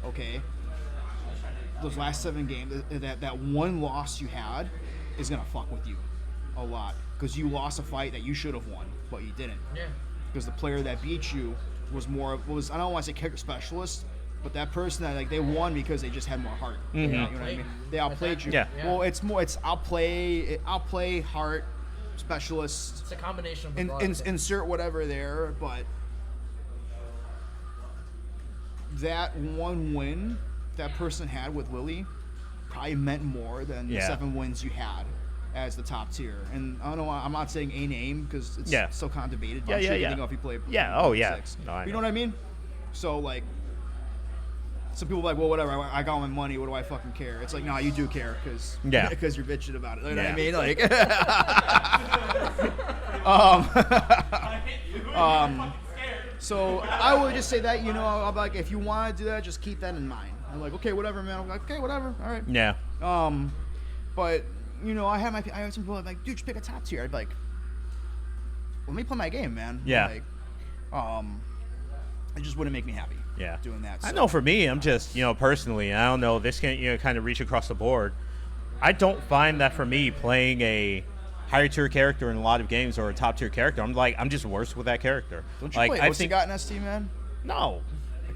Okay, those last 7 games, that one loss you had is gonna fuck with you a lot because you lost a fight that you should have won, but you didn't. Yeah. because the player that beat you was I don't want to say character specialist, but that person that they won because they just had more heart. You know what I mean? They outplayed you. Yeah. Well, it's outplay heart specialist. It's a combination of the Insert whatever there, but that one win that person had with Lily probably meant more than the 7 wins you had as the top tier. And I don't know, I'm not saying a name because it's so kind of debated. But I'm sure you know if you play. No, you know what I mean? So like, some people are like, well, whatever. I got my money. What do I fucking care? It's like, no, you do care because you're bitching about it. You know what I mean? Like, so I would just say that, I'll be like, if you want to do that, just keep that in mind. I'm like, okay, whatever, man. I'm like, okay, whatever. All right. Yeah. But I have some people like, dude, just pick a top tier. I'd be like, let me play my game, man. Yeah. Like, it just wouldn't make me happy. Yeah. Doing that. I know for me, I'm just, personally, I don't know, this can kind of reach across the board. I don't find that for me playing a higher tier character in a lot of games or a top tier character. I'm just worse with that character. Don't you play Ostigot in ST, man? No.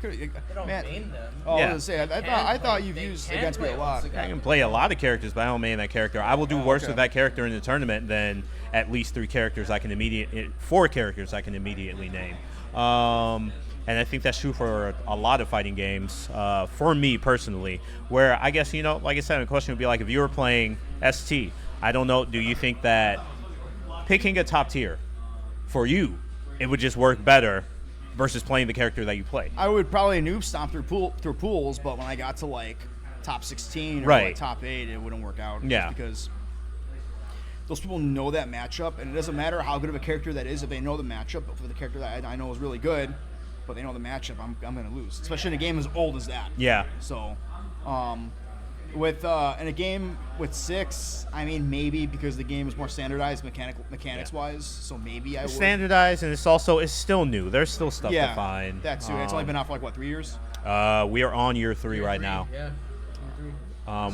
They don't main them. Oh, I was gonna say, I thought you've used against me a lot. I can play a lot of characters, but I don't main that character. I will do worse with that character in the tournament than at least 4 characters I can immediately name. And I think that's true for a lot of fighting games, for me personally, where I guess, like I said, the question would be like, if you were playing ST, I don't know, do you think that picking a top tier, for you, it would just work better versus playing the character that you play? I would probably noob stomp through pools, but when I got to like top 16 or like top 8, it wouldn't work out. Yeah. Just because those people know that matchup, and it doesn't matter how good of a character that is if they know the matchup. But for the character that I know is really good, but they know the matchup, I'm going to lose, especially in a game as old as that. Yeah. So, with in a game with 6, I mean, maybe because the game is more standardized mechanics-wise, so maybe I would. Standardized, and it's still new. There's still stuff to find. That too. It's only been out for like, 3 years? We are on year 3 right now. Yeah.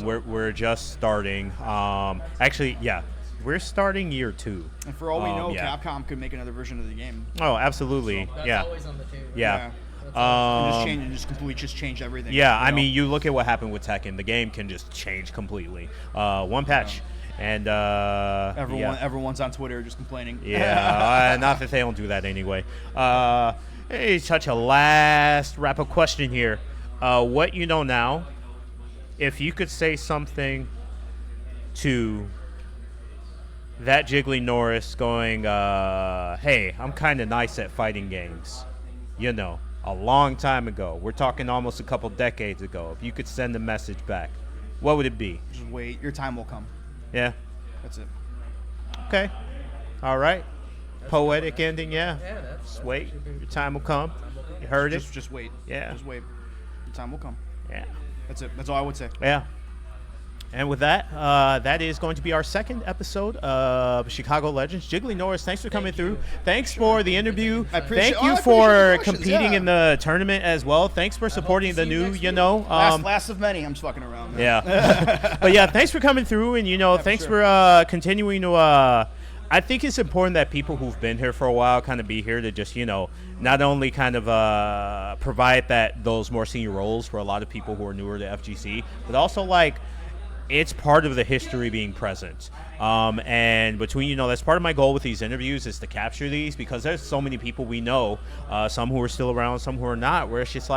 We're just starting. Actually, yeah. We're starting year 2. And for all we know, Capcom could make another version of the game. Oh, absolutely. So that's always on the table. Yeah. And just completely change everything. Yeah, I mean, you look at what happened with Tekken. The game can just change completely. One patch, and everyone's on Twitter just complaining. Yeah, not that they don't do that anyway. Hey, touch a last wrap-up question here. What you know now, if you could say something to that JigglyNorris going, hey, I'm kind of nice at fighting games, a long time ago. We're talking almost a couple decades ago. If you could send a message back, what would it be? Just wait. Your time will come. Yeah. That's it. Okay. All right. Poetic ending, yeah. Yeah, Just wait. Your time will come. You heard it? Just wait. Yeah. Just wait. Your time will come. Yeah. That's it. That's all I would say. Yeah. And with that, that is going to be our second episode of Chicago Legends. JigglyNorris, thanks for coming through. Thanks for the interview. Thank you for competing in the tournament as well. Thanks for supporting the new, last of many. I'm just fucking around, man. Yeah. But yeah, thanks for coming through, and thanks for continuing to. I think it's important that people who've been here for a while kind of be here to just, not only kind of provide those more senior roles for a lot of people who are newer to FGC, but also it's part of the history being present. And between, that's part of my goal with these interviews is to capture these, because there's so many people we know, some who are still around, some who are not, where it's just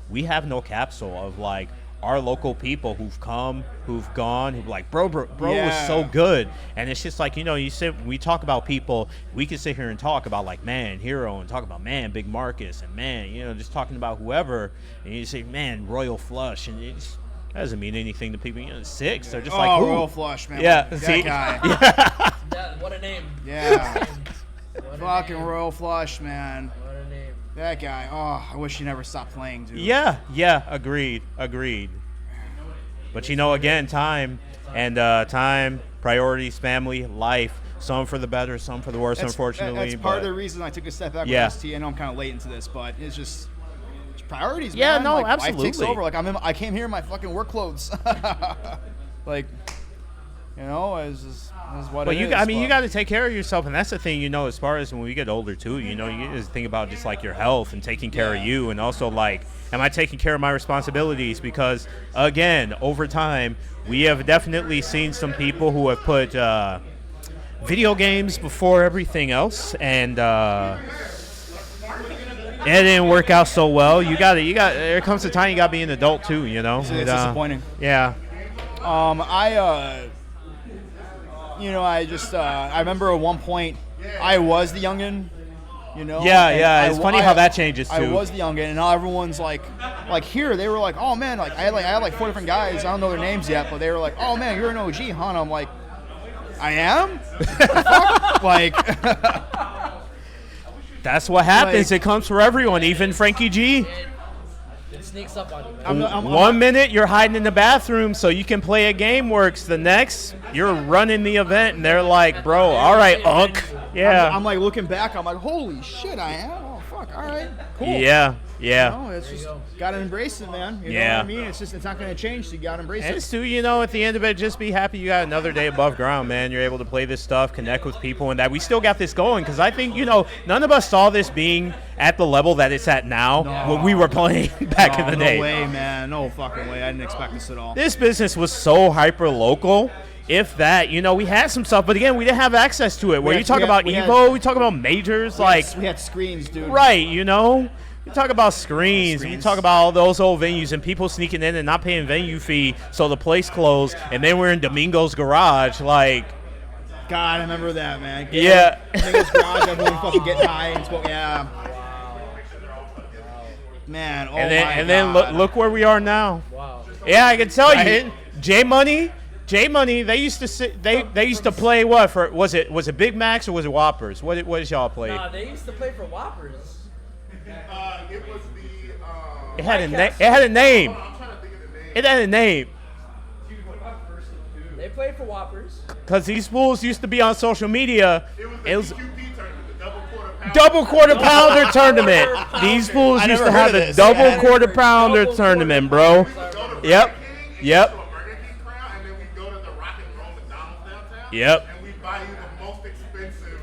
we have no capsule of our local people who've come, who've gone, who've bro was so good. And it's just we talk about people, we can sit here and talk about man, Hero, and talk about man, Big Marcus, and man, just talking about whoever, and you say, man, Royal Flush, and it's, that doesn't mean anything to people. 6, they're just ooh. Royal Flush, man. Yeah, that see? guy. What a name. Yeah. Fucking Royal Flush, man. What a name. That guy. Oh, I wish he never stopped playing, dude. Yeah. Agreed. But again, time and priorities, family, life. Some for the better, some for the worse, unfortunately. That's part of the reason I took a step back with ST. I know I'm kind of late into this, but it's just priorities, yeah, man. no, Life absolutely. takes over. I came here in my fucking work clothes. You know, is what But it you, is. I mean, you but- got to take care of yourself, and that's the thing, you know. As far as when we get older too, you know, you just think about just like your health and taking care of you, and also like, am I taking care of my responsibilities? Because again, over time, we have definitely seen some people who have put video games before everything else, and it didn't work out so well. You got. There comes a time you got to be an adult too, you know. It's disappointing. Yeah. I remember at one point I was the youngin, you know. Yeah, and yeah. It's funny how that changes too. I was the youngin, and now everyone's like here they were like, oh man, like I had like 4 different guys. I don't know their names yet, but they were like, oh man, you're an OG, huh? And I'm like, I am. Like, that's what happens. Like- It comes for everyone, even Frankie G. It sneaks up on you, man. One minute you're hiding in the bathroom so you can play a game works. The next you're running the event, and they're like, "Bro, all right, Unk." Yeah. I'm like looking back. I'm like, holy shit, I am. Oh fuck, all right, cool. Yeah. Yeah. No, it's just gotta embrace it, man. You know Yeah. what I mean? It's not gonna change. So you gotta embrace And it. it's too, you know, at the end of it, just be happy you got another day above ground, man. You're able to play this stuff, connect with people, and that we still got this going. Because I think, you know, none of us saw this being at the level that it's at now when we were playing back in the day. No way, man. No fucking way. I didn't expect this at all. This business was so hyper local. If that, you know, we had some stuff, but again, we didn't have access to it. Where had- you talk we had- about we had- Evo, we talk about majors, like we had screens, dude. right, you know. We talk about screens. We Screens. talk about all those old venues and people sneaking in and not paying venue fee, so the place closed, and then we're in Domingo's garage, like. God, I remember that, man. Yeah. Niggas garage, everyone fucking getting high and smoke. Yeah. Man, oh And my then God. look where we are now. Wow. Yeah, I can tell Right? you, J Money. They used to sit. They used to play what for? Was it Big Macs or was it Whoppers? What did y'all play? Nah, they used to play for Whoppers. It was the. It had a name. I'm trying to think of the name. It had a name. They played for Whoppers. Because these fools used to be on social media. It was the It was DQP tournament, the double quarter pound. double quarter pounder tournament. These fools I used never to heard have of the this. double Yeah. quarter pounder Double tournament, quarter bro. pounder. Yep. Yep. To a Burger King crowd, and then we go to the Rock and Roll McDonald's downtown. Yep. And we buy you the most expensive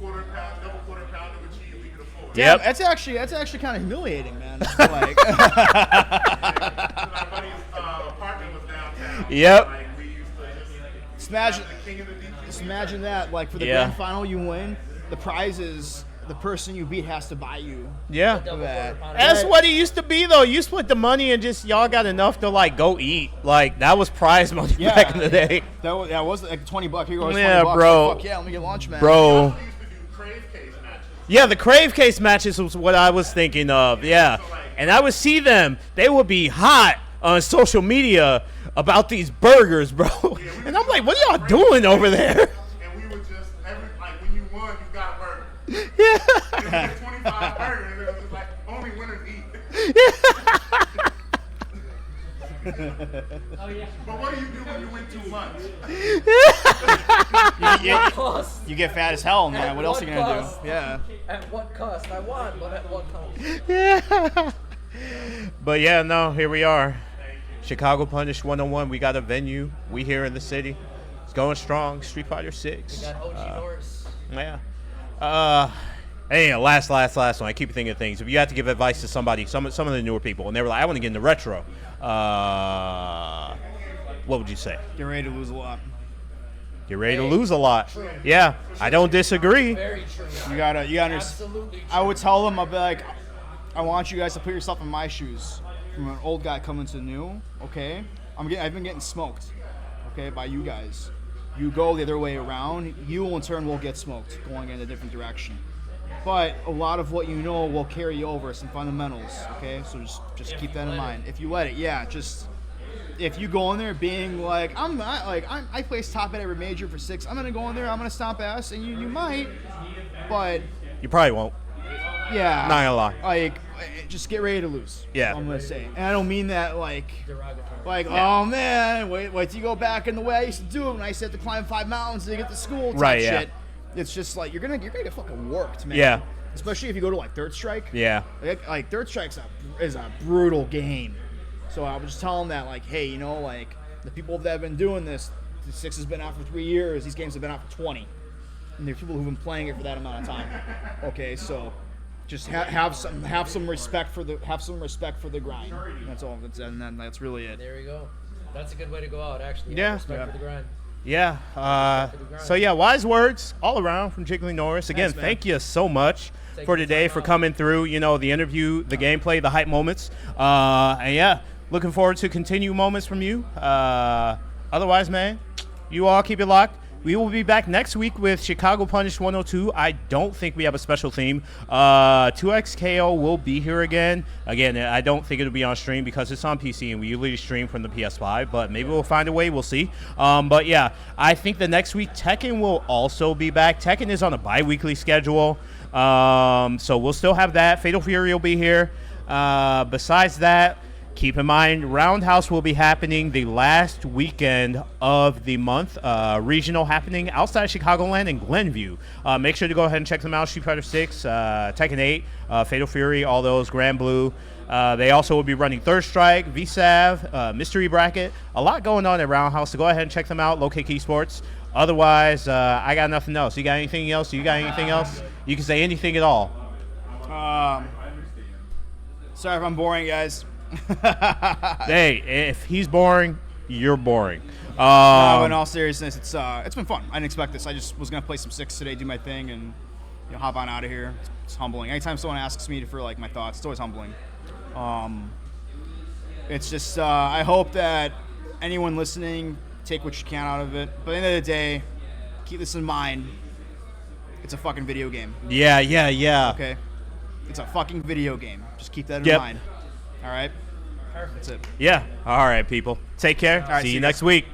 double quarter pounder with cheese we could afford. Yep. That's actually kind of humiliating, man. Like, And our buddy's apartment was downtown. Yep. Like, we used to just imagine, the king of the DQP. just imagine that. Like for the Yeah. grand final, you win. The prize is the person you beat has to buy you. Yeah. Double That- quarter pounder. That's what it used to be, though. You split the money and just y'all got enough to like go eat. Like that was prize money Yeah. back in the day, That was like $20. Here goes Yeah, $20. bro. Fuck yeah, let me get lunch, man. bro. We used to do crave case matches. Yeah, the Crave Case matches was what I was thinking of. Yeah, and I would see them. They would be hot on social media about these burgers, bro. And I'm like, what are y'all doing over there? And we would just, like when you won, you got a burger. Yeah. And we get 25 burgers, and it was just like, only winners eat. But what do you do when you win too much? Cost. You get fat as hell, man. What else are you gonna cost? do? Yeah. At what cost? I won, but at what cost? Yeah. But yeah, no, here we are. Chicago Punish 101. We got a venue. We here in the city. It's going strong. Street Fighter 6. Got OG Norris. Yeah. Hey, last one. I keep thinking of things. If you had to give advice to somebody, some of the newer people, and they were like, I want to get into retro, what would you say? Get ready to lose a lot. Get ready to lose a lot. Yeah, I don't disagree. Very true. You gotta understand. Absolutely true. I would tell them, I'd be like, I want you guys to put yourself in my shoes. From an old guy coming to new, okay? I've been getting smoked, okay, by you guys. You go the other way around, you in turn will get smoked, going in a different direction. But a lot of what you know will carry you over, some fundamentals, okay? So just keep that in mind. If you let it, if you go in there being like, I placed top at every major for 6, I'm gonna go in there, I'm gonna stomp ass, and you might, but You probably won't. yeah, Not gonna lie. like, just get ready to lose. Yeah. I'm gonna say, and I don't mean that like, Derogatory. oh man, wait till you go back in the way I used to do it when I used to have to climb 5 mountains to get to school. Type Right, yeah. Shit. It's just like you're gonna get fucking worked, man. Yeah. Especially if you go to like Third Strike. Yeah. Like Third Strike's is a brutal game. So I was just telling them that like, hey, you know, like the people that have been doing this, The 6 has been out for 3 years. These games have been out for 20. And there's people who've been playing it for that amount of time. Okay, so just have some respect for the grind. That's all. And then that's really it. There we go. That's a good way to go out, actually. Yeah. Respect for the grind. Yeah. So yeah, wise words all around from JigglyNorris. Again, Thanks, man. thank you so much for today, for coming through. You know, the interview, the gameplay, the hype moments. And yeah, looking forward to continue moments from you. Otherwise, man, you all keep it locked. We will be back next week with Chicago Punish 102. I don't think we have a special theme. 2XKO will be here again. Again, I don't think it'll be on stream because it's on PC and we usually stream from the PS5, but maybe we'll find a way. We'll see. But yeah, I think the next week Tekken will also be back. Tekken is on a bi-weekly schedule. So we'll still have that. Fatal Fury will be here. Besides that, keep in mind, Roundhouse will be happening the last weekend of the month. Regional happening outside Chicagoland in Glenview. Make sure to go ahead and check them out. Street Fighter 6, Tekken 8, Fatal Fury, all those, Grand Blue. They also will be running Third Strike, VSAV, Mystery Bracket. A lot going on at Roundhouse, so go ahead and check them out, Low Kick Esports. Otherwise, I got nothing else. You got anything else? You got anything else? You can say anything at all. Sorry if I'm boring, guys. Hey, if he's boring, you're boring. No, in all seriousness, it's been fun. I didn't expect this. I just was gonna play some 6 today, do my thing, and hop on out of here. It's humbling. Anytime someone asks me for like my thoughts, it's always humbling. It's just I hope that anyone listening take what you can out of it. But at the end of the day, keep this in mind. It's a fucking video game. Yeah. Okay, it's a fucking video game. Just keep that in Yep. mind. All right. That's it. Yeah. All right, people. Take care. All right, see see you you next guys. week.